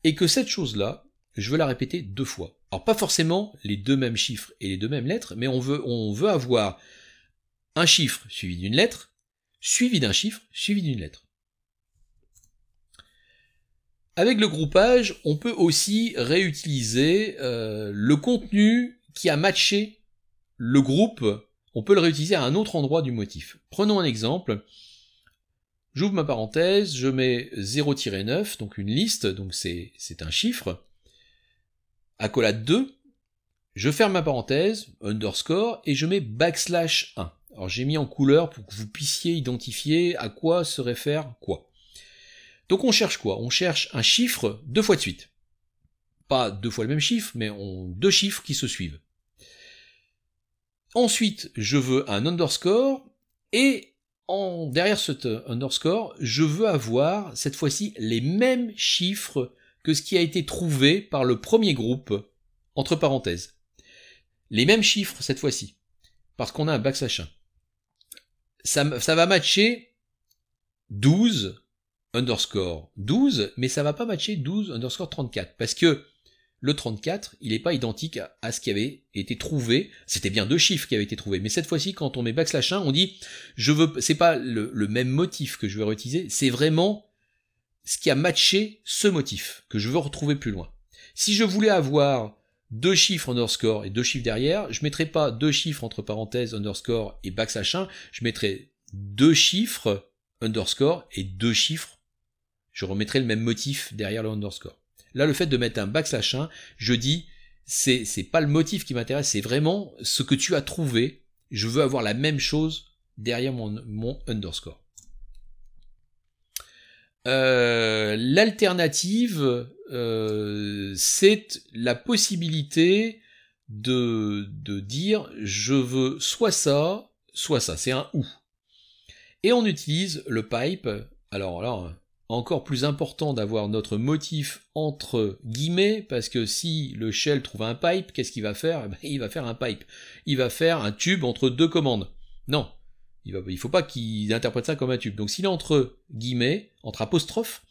et que cette chose-là, je veux la répéter 2 fois. Alors pas forcément les deux mêmes chiffres et les deux mêmes lettres, mais on veut avoir un chiffre suivi d'une lettre, suivi d'un chiffre, suivi d'une lettre. Avec le groupage, on peut aussi réutiliser le contenu qui a matché le groupe, on peut le réutiliser à un autre endroit du motif. Prenons un exemple. J'ouvre ma parenthèse, je mets 0-9, donc une liste, donc c'est un chiffre. Accolade 2, je ferme ma parenthèse, underscore, et je mets \1. Alors j'ai mis en couleur pour que vous puissiez identifier à quoi se réfère quoi. Donc on cherche quoi? On cherche un chiffre 2 fois de suite. Pas 2 fois le même chiffre, mais 2 chiffres qui se suivent. Ensuite, je veux un underscore, et derrière cet underscore, je veux avoir, cette fois-ci, les mêmes chiffres que ce qui a été trouvé par le premier groupe, entre parenthèses. Les mêmes chiffres, cette fois-ci, parce qu'on a un \1. Ça va matcher 12 underscore 12, mais ça va pas matcher 12 underscore 34, parce que le 34, il n'est pas identique à ce qui avait été trouvé. C'était bien 2 chiffres qui avaient été trouvés, mais cette fois-ci, quand on met \1, on dit, c'est pas le même motif que je vais réutiliser, c'est vraiment ce qui a matché ce motif, que je veux retrouver plus loin. Si je voulais avoir 2 chiffres underscore et 2 chiffres derrière, je mettrais pas 2 chiffres entre parenthèses underscore et \1, je mettrais 2 chiffres underscore et 2 chiffres, je remettrai le même motif derrière le underscore. Là, le fait de mettre un \1, je dis, c'est pas le motif qui m'intéresse, c'est vraiment ce que tu as trouvé. Je veux avoir la même chose derrière mon underscore. L'alternative, c'est la possibilité de dire je veux soit ça, c'est un ou. Et on utilise le pipe. Alors là, encore plus important d'avoir notre motif entre guillemets, parce que si le shell trouve un pipe, qu'est-ce qu'il va faire? Il va faire un pipe. Il va faire un tube entre 2 commandes. Non. Il faut pas qu'il interprète ça comme un tube. Donc s'il est entre guillemets, entre apostrophes,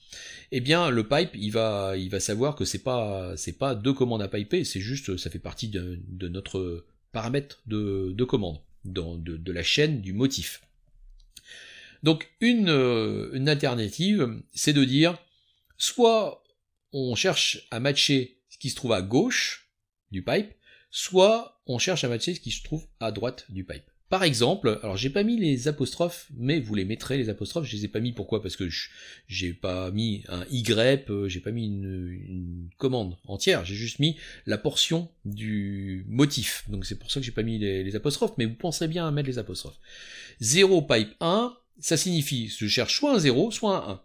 eh bien le pipe, il va savoir que c'est pas 2 commandes à piper, c'est juste, ça fait partie de notre paramètre de commande, de la chaîne du motif. Donc une alternative, c'est de dire, soit on cherche à matcher ce qui se trouve à gauche du pipe, soit on cherche à matcher ce qui se trouve à droite du pipe. Par exemple, alors j'ai pas mis les apostrophes, mais vous les mettrez les apostrophes, je les ai pas mis, pourquoi? Parce que j'ai pas mis un Y, j'ai pas mis une commande entière, j'ai juste mis la portion du motif, donc c'est pour ça que j'ai pas mis les apostrophes, mais vous penserez bien à mettre les apostrophes. 0 pipe 1, ça signifie, je cherche soit un 0, soit un 1.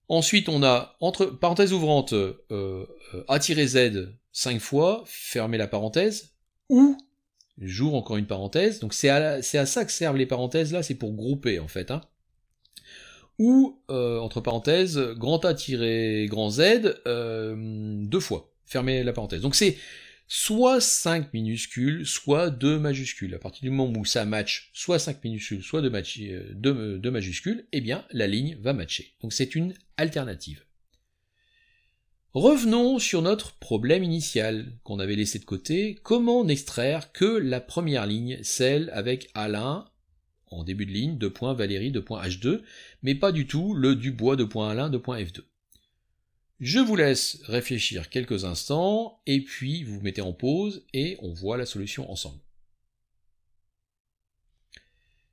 Ensuite, on a, entre parenthèse ouvrante, A-Z 5 fois, fermez la parenthèse, ou, j'ouvre encore une parenthèse, donc c'est à ça que servent les parenthèses là, c'est pour grouper en fait, hein. Ou, entre parenthèses, grand A-grand Z, 2 fois, fermez la parenthèse. Donc c'est soit 5 minuscules, soit 2 majuscules. À partir du moment où ça match soit 5 minuscules, soit 2 majuscules, eh bien la ligne va matcher. Donc c'est une alternative. Revenons sur notre problème initial qu'on avait laissé de côté. Comment n'extraire que la première ligne, celle avec Alain en début de ligne, Valérie, H2, mais pas du tout le Dubois, Alain, F2. Je vous laisse réfléchir quelques instants, et puis vous mettez en pause, et on voit la solution ensemble.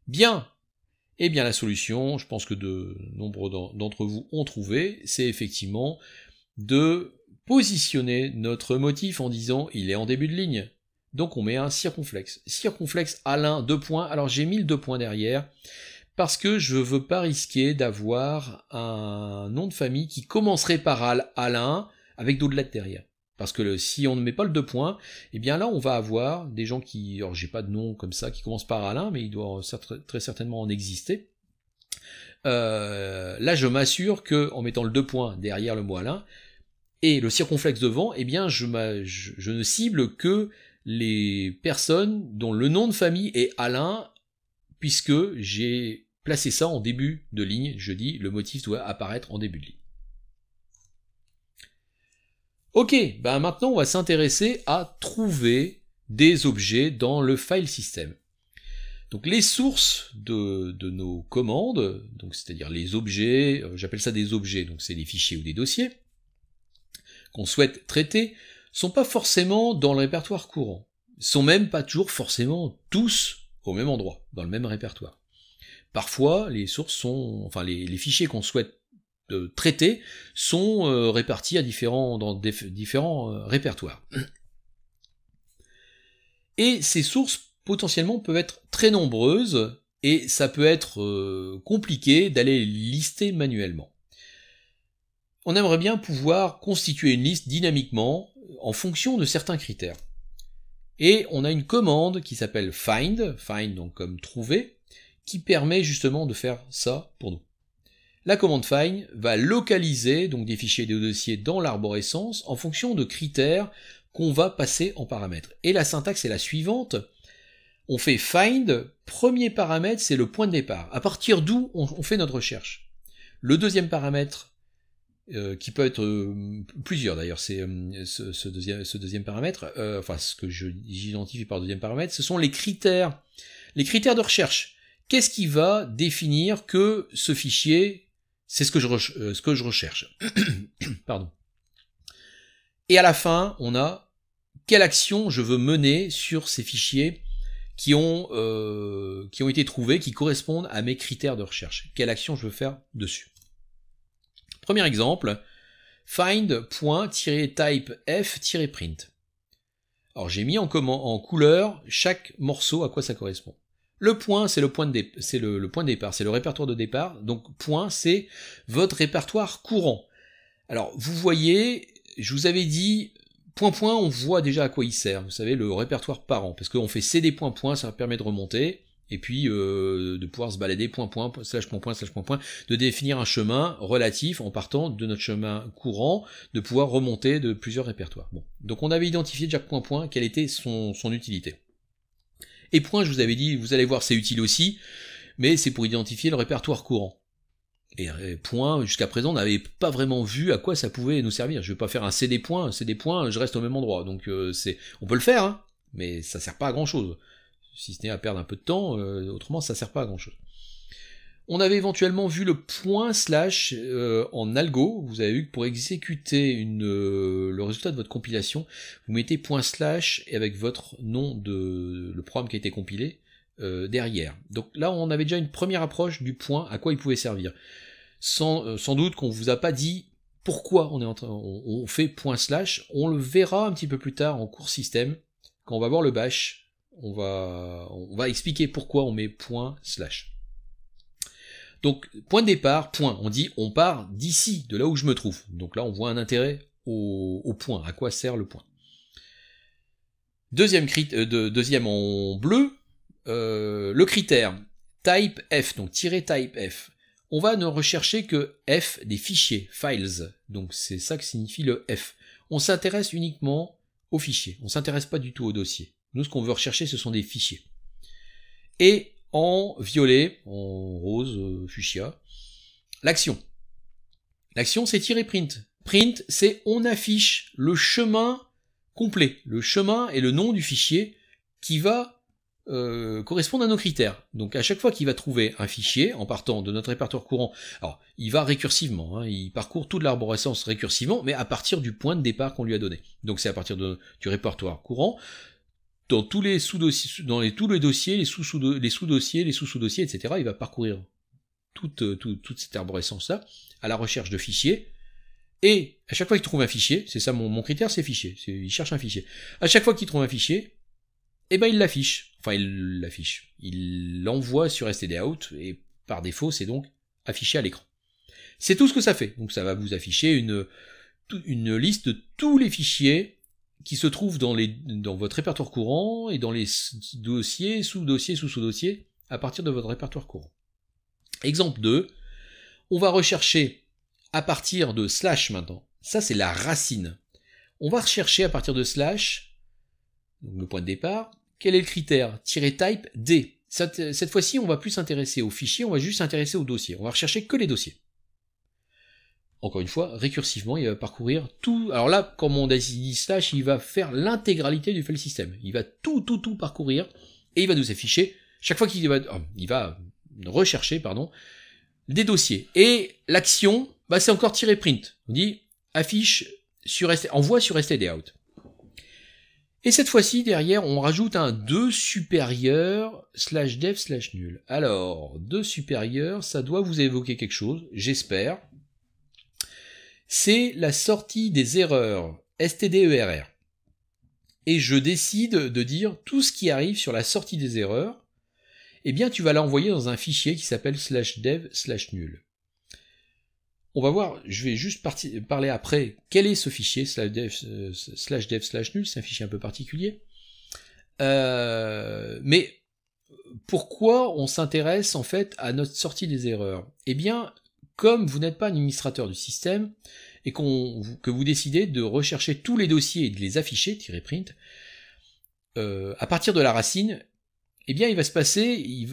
Bien. Eh bien la solution, je pense que de nombreux d'entre vous ont trouvé, c'est effectivement de positionner notre motif en disant il est en début de ligne. Donc on met un circonflexe. Circonflexe Alain, 2 points. Alors j'ai mis le 2 points derrière, parce que je veux pas risquer d'avoir un nom de famille qui commencerait par Alain avec d'autres lettres derrière. Parce que si on ne met pas le 2 points, eh bien là on va avoir des gens qui, alors j'ai pas de nom comme ça qui commence par Alain, mais il doit très certainement en exister. Là je m'assure que en mettant le 2 points derrière le mot Alain et le circonflexe devant, eh bien je ne cible que les personnes dont le nom de famille est Alain, puisque j'ai placé ça en début de ligne. Je dis le motif doit apparaître en début de ligne. Ok, ben maintenant on va s'intéresser à trouver des objets dans le file system. Donc les sources de nos commandes, donc c'est-à-dire les objets, j'appelle ça des objets, donc c'est des fichiers ou des dossiers qu'on souhaite traiter, sont pas forcément dans le répertoire courant, sont même pas toujours forcément tous au même endroit, dans le même répertoire. Parfois, les sources sont, enfin les fichiers qu'on souhaite traiter sont répartis à dans différents répertoires. Et ces sources potentiellement peuvent être très nombreuses et ça peut être compliqué d'aller les lister manuellement. On aimerait bien pouvoir constituer une liste dynamiquement en fonction de certains critères. Et on a une commande qui s'appelle find donc comme trouver, qui permet justement de faire ça pour nous. La commande find va localiser donc des fichiers et des dossiers dans l'arborescence en fonction de critères qu'on va passer en paramètres. Et la syntaxe est la suivante. On fait find, premier paramètre c'est le point de départ, à partir d'où on fait notre recherche. Le deuxième paramètre, qui peut être plusieurs d'ailleurs, c'est ce deuxième paramètre, enfin ce que j'identifie par deuxième paramètre, ce sont les critères de recherche. Qu'est-ce qui va définir que ce fichier, c'est ce que je recherche. Pardon. Et à la fin, on a quelle action je veux mener sur ces fichiers qui ont été trouvés, qui correspondent à mes critères de recherche. Quelle action je veux faire dessus. Premier exemple, find.type-f-print. Alors j'ai mis en couleur chaque morceau à quoi ça correspond. Le point, c'est le point de départ, c'est le répertoire de départ. Donc point, c'est votre répertoire courant. Alors vous voyez, je vous avais dit point, on voit déjà à quoi il sert. Vous savez, le répertoire parent, parce qu'on fait cd point, ça permet de remonter. Et puis de pouvoir se balader point, slash point, de définir un chemin relatif en partant de notre chemin courant, de pouvoir remonter de plusieurs répertoires. Bon. Donc on avait identifié déjà point, quelle était son utilité. Et point, je vous avais dit, vous allez voir, c'est utile aussi, mais c'est pour identifier le répertoire courant. Et point, jusqu'à présent, on n'avait pas vraiment vu à quoi ça pouvait nous servir. Je vais pas faire un cd point, je reste au même endroit. Donc on peut le faire, hein, mais ça sert pas à grand chose. Si ce n'est à perdre un peu de temps, autrement ça sert pas à grand chose. On avait éventuellement vu le point slash en algo. Vous avez vu que pour exécuter le résultat de votre compilation, vous mettez point slash et avec votre nom de le programme qui a été compilé derrière. Donc là on avait déjà une première approche du point, à quoi il pouvait servir. Sans doute qu'on vous a pas dit pourquoi on fait point slash. On le verra un petit peu plus tard en cours système quand on va voir le bash. On va expliquer pourquoi on met point slash. Donc, point de départ, point. On dit, on part d'ici, de là où je me trouve. Donc là, on voit un intérêt au point. À quoi sert le point? Deuxième en bleu, le critère type F, donc type F. On va ne rechercher que F des fichiers, files. Donc c'est ça que signifie le F. On s'intéresse uniquement aux fichiers. On s'intéresse pas du tout au dossier. Nous, ce qu'on veut rechercher, ce sont des fichiers. Et en violet, en rose, fuchsia, l'action. L'action, c'est -print. Print, c'est on affiche le chemin complet. Le chemin est le nom du fichier qui va correspondre à nos critères. Donc à chaque fois qu'il va trouver un fichier, en partant de notre répertoire courant, alors il va récursivement, hein, il parcourt toute l'arborescence récursivement, mais à partir du point de départ qu'on lui a donné. Donc c'est à partir du répertoire courant, dans tous les sous-dossiers, tous les dossiers, les sous-dossiers, les sous-sous-dossiers, etc. Il va parcourir toute cette arborescence-là, à la recherche de fichiers, et à chaque fois qu'il trouve un fichier, c'est ça mon critère, c'est fichier, il cherche un fichier. À chaque fois qu'il trouve un fichier, eh ben il l'affiche. Enfin, il l'envoie sur stdout, et par défaut, c'est donc affiché à l'écran. C'est tout ce que ça fait. Donc ça va vous afficher une liste de tous les fichiers qui se trouvent dans votre répertoire courant et dans les dossiers, sous-dossiers, sous-sous-dossiers, à partir de votre répertoire courant. Exemple 2, on va rechercher à partir de slash maintenant. Ça, c'est la racine. On va rechercher à partir de slash, donc le point de départ, quel est le critère? Type D. Cette fois-ci, on va plus s'intéresser aux fichiers, on va juste s'intéresser aux dossiers. On va rechercher que les dossiers. Encore une fois, récursivement, il va parcourir tout. Alors là, comme on dit slash, il va faire l'intégralité du file system. Il va tout parcourir et il va nous afficher Chaque fois qu'il va, il va rechercher, pardon, des dossiers. Et l'action, bah, c'est encore -print. On dit affiche sur envoie sur stdout. Et cette fois-ci, derrière, on rajoute un 2 supérieur /dev/nul. Alors, 2 supérieur, ça doit vous évoquer quelque chose, j'espère. C'est la sortie des erreurs stderr. Et je décide de dire tout ce qui arrive sur la sortie des erreurs, eh bien tu vas l'envoyer dans un fichier qui s'appelle /dev/nul. On va voir, je vais juste parler après quel est ce fichier /dev/nul, c'est un fichier un peu particulier. Mais pourquoi on s'intéresse en fait à notre sortie des erreurs? Eh bien, comme vous n'êtes pas administrateur du système et que vous décidez de rechercher tous les dossiers et de les afficher, -print, à partir de la racine, eh bien il va se passer,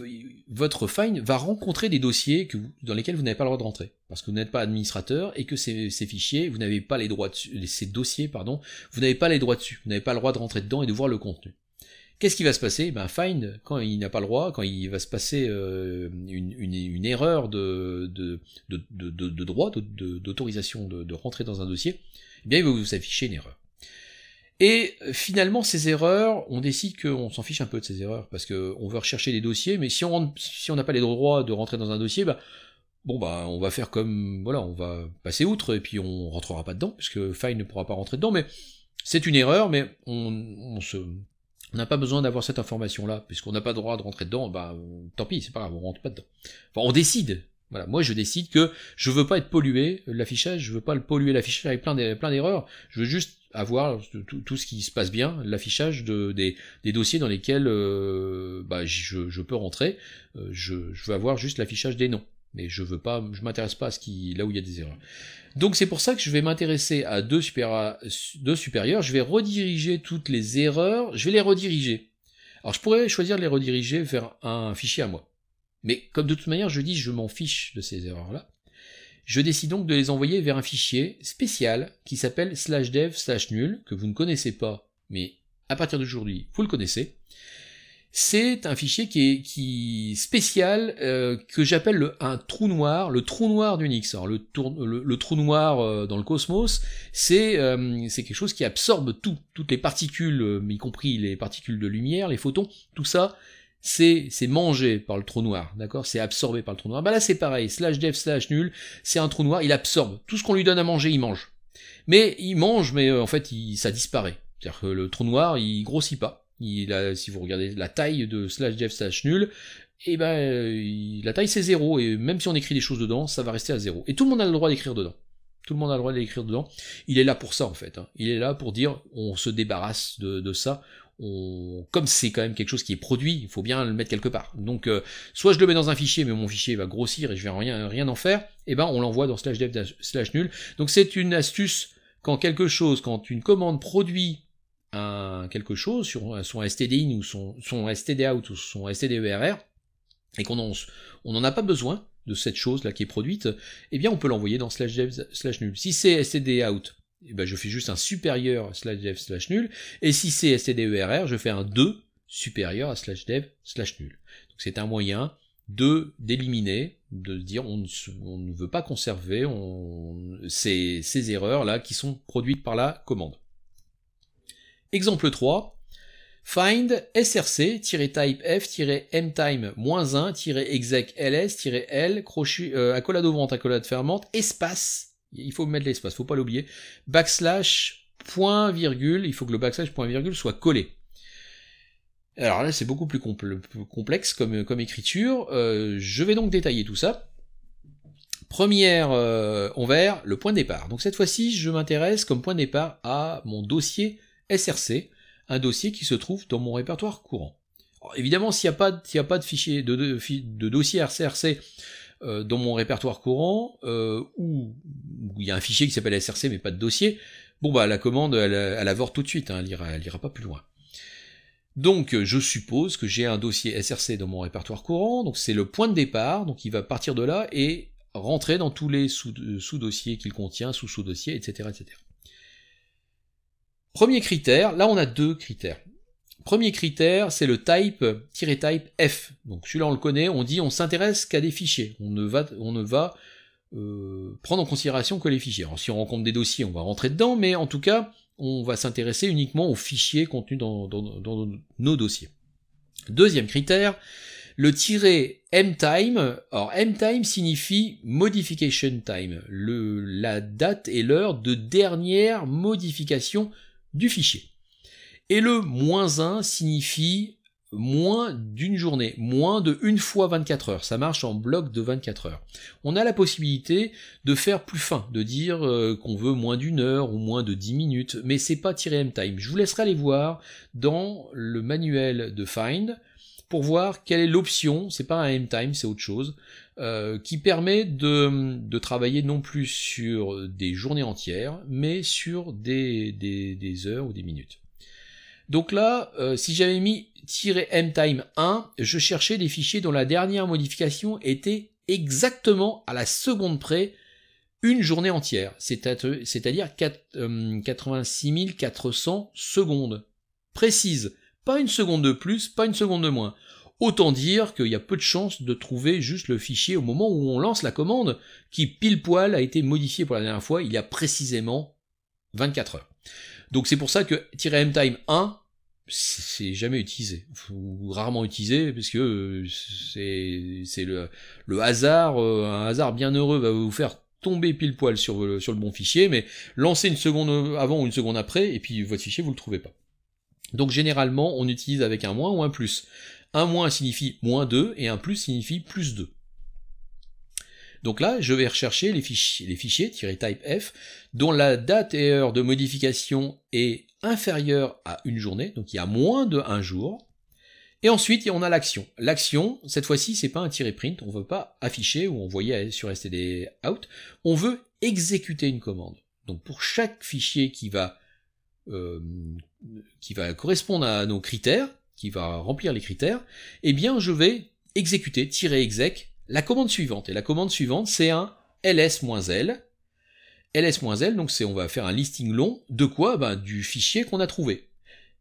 votre find va rencontrer des dossiers dans lesquels vous n'avez pas le droit de rentrer, parce que vous n'êtes pas administrateur et que ces fichiers, vous n'avez pas les droits dessus, ces dossiers, pardon, vous n'avez pas les droits dessus, vous n'avez pas le droit de rentrer dedans et de voir le contenu. Qu'est-ce qui va se passer? Ben find, quand il n'a pas le droit, quand il va se passer une erreur de droit, d'autorisation de rentrer dans un dossier, eh bien il va vous afficher une erreur. Et finalement, ces erreurs, on décide qu'on s'en fiche un peu de ces erreurs, parce qu'on veut rechercher des dossiers, mais si on n'a pas les droits de rentrer dans un dossier, bah, bon bah on va faire comme, voilà, on va passer outre, et puis on rentrera pas dedans, puisque find ne pourra pas rentrer dedans, mais c'est une erreur, mais on n'a pas besoin d'avoir cette information-là, puisqu'on n'a pas le droit de rentrer dedans, bah tant pis, c'est pas grave, on rentre pas dedans. Enfin, on décide. Voilà, moi je décide que je veux pas être pollué l'affichage, je veux pas le polluer l'affichage avec plein d'erreurs, je veux juste avoir tout ce qui se passe bien, l'affichage des dossiers dans lesquels bah, je peux rentrer, je veux avoir juste l'affichage des noms, mais je m'intéresse pas à là où il y a des erreurs. Donc c'est pour ça que je vais m'intéresser à 2 supérieurs, je vais rediriger toutes les erreurs, je vais les rediriger. Alors je pourrais choisir de les rediriger vers un fichier à moi. Mais comme de toute manière je dis je m'en fiche de ces erreurs-là, je décide donc de les envoyer vers un fichier spécial qui s'appelle /dev/nul, que vous ne connaissez pas, mais à partir d'aujourd'hui vous le connaissez. C'est un fichier qui est spécial, que j'appelle un trou noir, le trou noir d'Unix. Alors le trou noir dans le cosmos, c'est quelque chose qui absorbe toutes les particules, y compris les particules de lumière, les photons, tout ça, c'est mangé par le trou noir, d'accord? C'est absorbé par le trou noir. Bah là c'est pareil, /dev/nul, c'est un trou noir, il absorbe. Tout ce qu'on lui donne à manger, il mange. Mais il mange, mais en fait ça disparaît. C'est-à-dire que le trou noir, il grossit pas. Si vous regardez la taille de /dev/nul, et ben la taille c'est 0, et même si on écrit des choses dedans, ça va rester à 0. Et tout le monde a le droit d'écrire dedans. Tout le monde a le droit d'écrire dedans. Il est là pour ça en fait. Hein. Il est là pour dire on se débarrasse de ça. Comme c'est quand même quelque chose qui est produit, il faut bien le mettre quelque part. Donc soit je le mets dans un fichier, mais mon fichier va grossir et je vais rien en faire, et ben on l'envoie dans /dev/nul. Donc c'est une astuce quand une commande produit quelque chose sur son stdin ou son stdout ou son stderr, et qu'on n'en a pas besoin de cette chose là qui est produite, eh bien on peut l'envoyer dans /dev/nul. Si c'est stdout, eh ben je fais juste un supérieur /dev/nul, et si c'est stderr, je fais un 2 supérieur à /dev/nul. Donc c'est un moyen d'éliminer, de dire on ne veut pas conserver ces erreurs là qui sont produites par la commande. Exemple 3, find src-type f-mtime-1-exec ls-l accolade ouvrante accolade fermante espace, il faut mettre l'espace, faut pas l'oublier, \point virgule, il faut que le point virgule soit collé. Alors là c'est beaucoup plus complexe comme écriture, je vais donc détailler tout ça. Première envers le point de départ. Donc cette fois-ci je m'intéresse comme point de départ à mon dossier src, un dossier qui se trouve dans mon répertoire courant. Alors, évidemment, s'il n'y a pas de fichier de dossier src dans mon répertoire courant, ou il y a un fichier qui s'appelle src mais pas de dossier, bon bah la commande elle avorte tout de suite, hein, elle ira pas plus loin. Donc je suppose que j'ai un dossier src dans mon répertoire courant, donc c'est le point de départ, donc il va partir de là et rentrer dans tous les sous-dossiers qu'il contient, sous-dossiers, etc., etc. Premier critère, là on a 2 critères. Premier critère, c'est le type, -type F. Donc celui-là on le connaît, on dit on s'intéresse qu'à des fichiers. On ne va prendre en considération que les fichiers. Alors si on rencontre des dossiers, on va rentrer dedans, mais en tout cas, on va s'intéresser uniquement aux fichiers contenus dans nos dossiers. Deuxième critère, le -mtime. Alors mtime signifie modification time, la date et l'heure de dernière modification du fichier. Et le -1 signifie moins d'une journée, moins de 1 fois 24 heures. Ça marche en bloc de 24 heures. On a la possibilité de faire plus fin, de dire qu'on veut moins d'1 heure ou moins de 10 minutes, mais c'est pas -mtime. Je vous laisserai aller voir dans le manuel de Find pour voir quelle est l'option, c'est pas un mtime, c'est autre chose, qui permet de travailler non plus sur des journées entières, mais sur des heures ou des minutes. Donc là, si j'avais mis -mtime 1, je cherchais des fichiers dont la dernière modification était exactement à la seconde près une journée entière, c'est-à-dire 86 400 secondes. Précise, pas une seconde de plus, pas une seconde de moins. Autant dire qu'il y a peu de chances de trouver juste le fichier au moment où on lance la commande, qui pile poil a été modifié pour la dernière fois, il y a précisément 24 heures. Donc c'est pour ça que -mtime 1, c'est jamais utilisé, ou rarement utilisé, parce que c'est le hasard, un hasard bien heureux va vous faire tomber pile poil sur le bon fichier, mais lancez une seconde avant ou une seconde après, et puis votre fichier vous le trouvez pas. Donc généralement on utilise avec un moins ou un plus. Un moins signifie -2 et un plus signifie +2. Donc là, je vais rechercher les fichiers -type F dont la date et heure de modification est inférieure à une journée, donc il y a moins de 1 jour. Et ensuite, on a l'action. L'action, cette fois-ci, c'est pas un -print, on veut pas afficher ou envoyer sur stdout, on veut exécuter une commande. Donc pour chaque fichier qui va correspondre à nos critères, qui va remplir les critères, eh bien je vais exécuter -exec la commande suivante. Et la commande suivante, c'est un ls-l. ls-l, donc on va faire un listing long de quoi? Ben, du fichier qu'on a trouvé.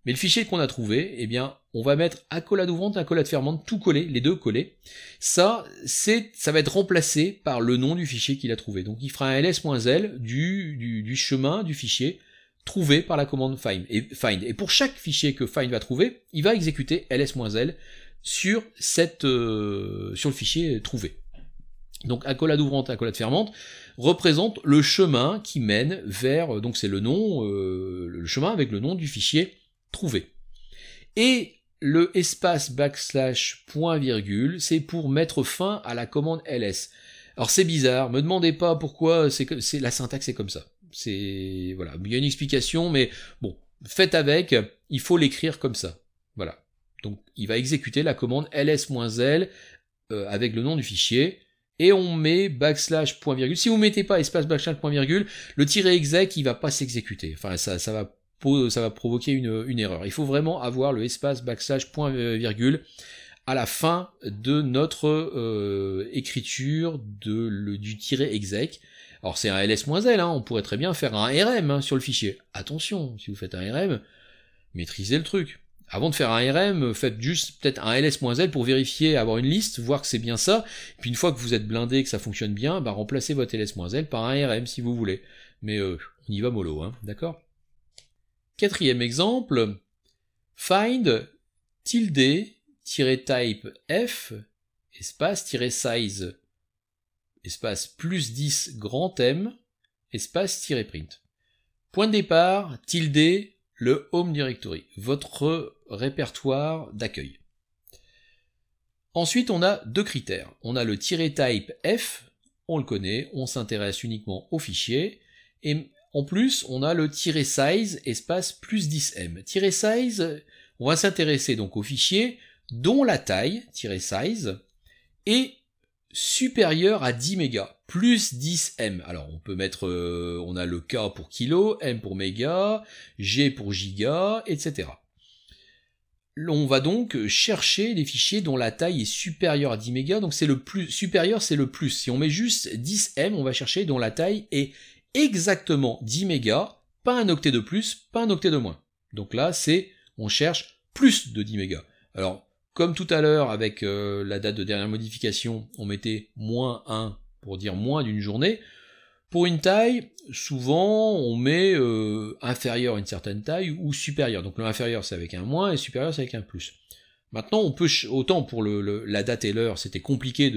Mais le fichier qu'on a trouvé, eh bien, on va mettre accolade ouvrante, accolade fermante, tout collé, les deux collés. Ça va être remplacé par le nom du fichier qu'il a trouvé. Donc il fera un ls-l du chemin du fichier trouvé par la commande find. Et pour chaque fichier que find va trouver, il va exécuter ls-l sur le fichier trouvé. Donc accolade ouvrante, accolade fermante représente le chemin qui mène vers, donc c'est le nom, le chemin avec le nom du fichier trouvé. Et le espace point virgule, c'est pour mettre fin à la commande ls. Alors c'est bizarre, me demandez pas pourquoi, la syntaxe est comme ça. Voilà, il y a une explication, mais bon, faites avec, il faut l'écrire comme ça. Voilà. Donc il va exécuter la commande ls-l avec le nom du fichier, et on met point virgule. Si vous mettez pas espace point virgule, le -exec il va pas s'exécuter. Enfin ça va provoquer une erreur. Il faut vraiment avoir le espace point virgule à la fin de notre écriture du -exec. Alors c'est un ls-l, hein, on pourrait très bien faire un rm sur le fichier. Attention, si vous faites un rm, maîtrisez le truc. Avant de faire un rm, faites juste peut-être un ls-l pour vérifier, avoir une liste, voir que c'est bien ça. Puis une fois que vous êtes blindé, que ça fonctionne bien, bah remplacez votre ls-l par un rm si vous voulez. Mais on y va mollo, hein, d'accord? Quatrième exemple, find -type f espace -size espace +10 grand M espace -print. Point de départ, le home directory, votre répertoire d'accueil. Ensuite, on a deux critères. On a le -type f, on le connaît, on s'intéresse uniquement au fichier, et en plus, on a le -size espace +10m. -size, on va s'intéresser donc au fichier dont la taille, -size, est supérieure à 10 mégas, plus 10 M. Alors on peut mettre, on a le K pour kilo, M pour méga, G pour giga, etc. On va donc chercher les fichiers dont la taille est supérieure à 10 mégas, donc c'est le plus, supérieur c'est le plus. Si on met juste 10 M, on va chercher dont la taille est exactement 10 mégas, pas un octet de plus, pas un octet de moins. Donc là on cherche plus de 10 mégas. Alors, comme tout à l'heure, avec la date de dernière modification, on mettait -1 pour dire moins d'une journée. Pour une taille, souvent, on met inférieur à une certaine taille ou supérieur. Donc le inférieur, c'est avec un moins, et supérieur, c'est avec un plus. Maintenant, on peut, autant pour la date et l'heure, c'était compliqué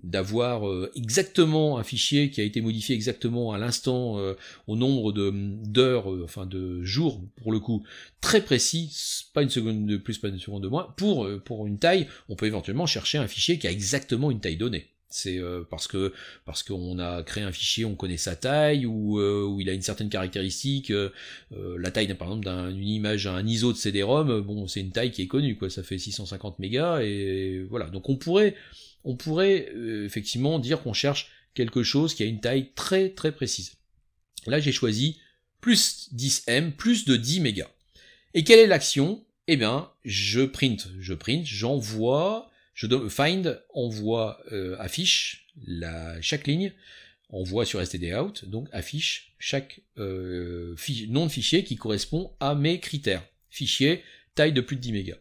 d'avoir exactement un fichier qui a été modifié exactement à l'instant, au nombre d'heures, enfin de jours, pour le coup, très précis, pas une seconde de plus, pas une seconde de moins. Pour une taille, on peut éventuellement chercher un fichier qui a exactement une taille donnée. C'est parce qu'on a créé un fichier, on connaît sa taille, ou il a une certaine caractéristique. La taille, par exemple, d'une image, un ISO de CD-ROM, bon, c'est une taille qui est connue, quoi. Ça fait 650 mégas, et voilà. Donc on pourrait effectivement dire qu'on cherche quelque chose qui a une taille très très précise. Là, j'ai choisi plus 10M, plus de 10 mégas. Et quelle est l'action? Eh bien, je print, j'envoie. Find envoie affiche chaque ligne, envoie sur stdout, donc affiche chaque nom de fichier qui correspond à mes critères. Fichier, taille de plus de 10 mégas.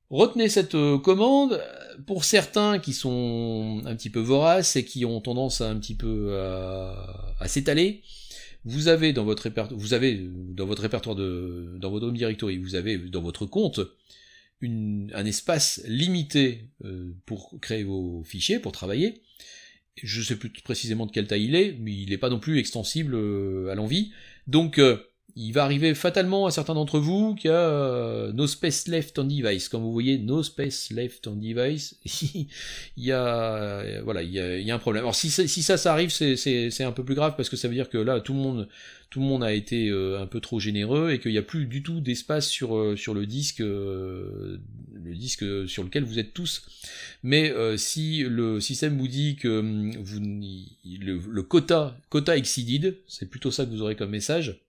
Retenez cette commande, pour certains qui sont un petit peu voraces et qui ont tendance à un petit peu à s'étaler, vous avez dans votre répertoire, dans votre home directory, vous avez dans votre compte un espace limité pour créer vos fichiers, pour travailler. Je ne sais plus précisément de quelle taille il est, mais il n'est pas non plus extensible à l'envi. Donc il va arriver fatalement à certains d'entre vous qu'il y a no space left on device. Comme vous voyez, no space left on device, il y a un problème. Alors si ça arrive, c'est un peu plus grave, parce que ça veut dire que là tout le monde a été un peu trop généreux, et qu'il n'y a plus du tout d'espace sur le disque sur lequel vous êtes tous. Mais si le système vous dit que le quota exceeded, c'est plutôt ça que vous aurez comme message.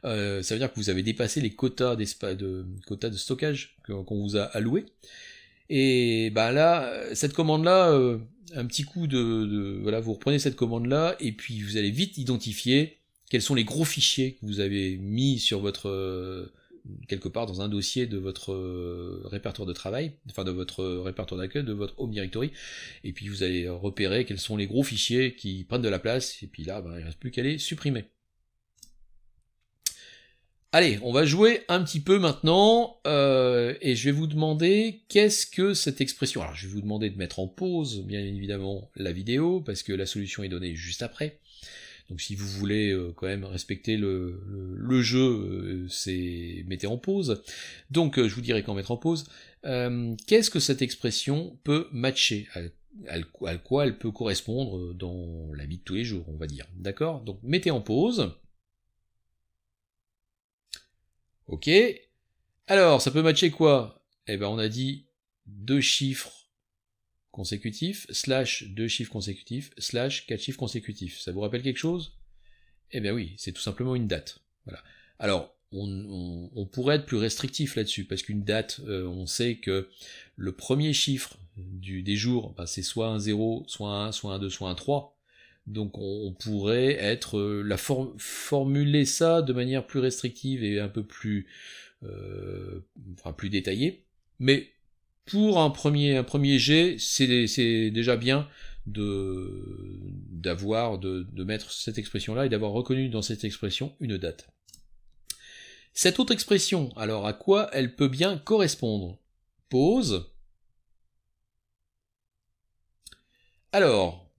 Ça veut dire que vous avez dépassé les quotas de stockage qu'on vous a alloués. Et bah là, cette commande-là, un petit coup voilà, vous reprenez cette commande-là, et puis vous allez vite identifier quels sont les gros fichiers que vous avez mis sur votre quelque part dans un dossier de votre répertoire de travail, enfin de votre répertoire d'accueil, de votre home directory, et puis vous allez repérer quels sont les gros fichiers qui prennent de la place, et puis là, bah, il ne reste plus qu'à les supprimer. Allez, on va jouer un petit peu maintenant, et je vais vous demander qu'est-ce que cette expression. Alors je vais vous demander de mettre en pause, bien évidemment, la vidéo, parce que la solution est donnée juste après. Donc si vous voulez quand même respecter le jeu, mettez en pause. Donc je vous dirai quand mettre en pause. Qu'est-ce que cette expression peut matcher, à quoi elle peut correspondre dans la vie de tous les jours, on va dire. D'accord? Donc mettez en pause. Ok. Alors, ça peut matcher quoi? Eh ben, on a dit 2 chiffres consécutifs, / 2 chiffres consécutifs, / 4 chiffres consécutifs. Ça vous rappelle quelque chose? Eh bien oui, c'est tout simplement une date. Voilà. Alors, on pourrait être plus restrictif là-dessus, parce qu'une date, on sait que le premier chiffre des jours, ben, c'est soit un 0, soit un 1, soit un 2, soit un 3. Donc on pourrait être formuler ça de manière plus restrictive et un peu plus plus détaillée. Mais pour un premier jet, c'est déjà bien de mettre cette expression-là et d'avoir reconnu dans cette expression une date. Cette autre expression, alors à quoi elle peut bien correspondre? Pause. Alors,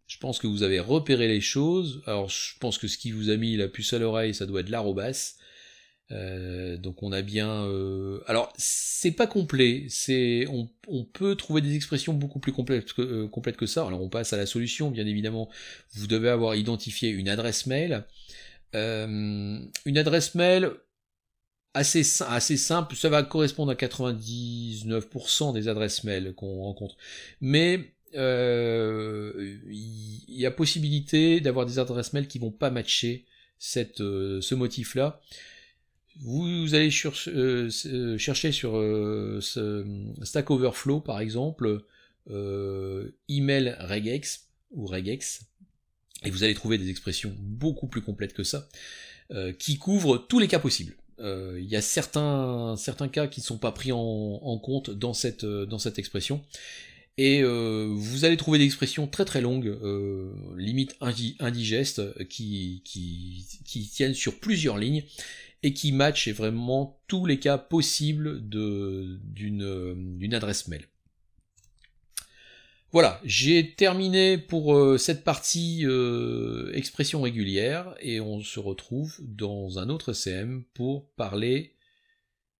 je pense que vous avez repéré les choses. Alors, je pense que ce qui vous a mis la puce à l'oreille, ça doit être l'arrobas. Donc on a bien... Alors, c'est pas complet. On peut trouver des expressions beaucoup plus complètes que ça. Alors, on passe à la solution, bien évidemment. Vous devez avoir identifié une adresse mail. Une adresse mail assez simple. Ça va correspondre à 99% des adresses mail qu'on rencontre. Mais il y a possibilité d'avoir des adresses mail qui vont pas matcher ce motif-là. Vous allez chercher sur Stack Overflow, par exemple, email regex ou regex, et vous allez trouver des expressions beaucoup plus complètes que ça, qui couvrent tous les cas possibles. Il y a certains cas qui ne sont pas pris en compte dans cette expression. Et vous allez trouver des expressions très très longues, limite indigestes, qui tiennent sur plusieurs lignes et qui matchent vraiment tous les cas possibles d'une adresse mail. Voilà, j'ai terminé pour cette partie expression régulière et on se retrouve dans un autre CM pour parler,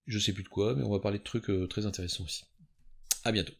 je sais plus de quoi, mais on va parler de trucs très intéressants aussi. À bientôt.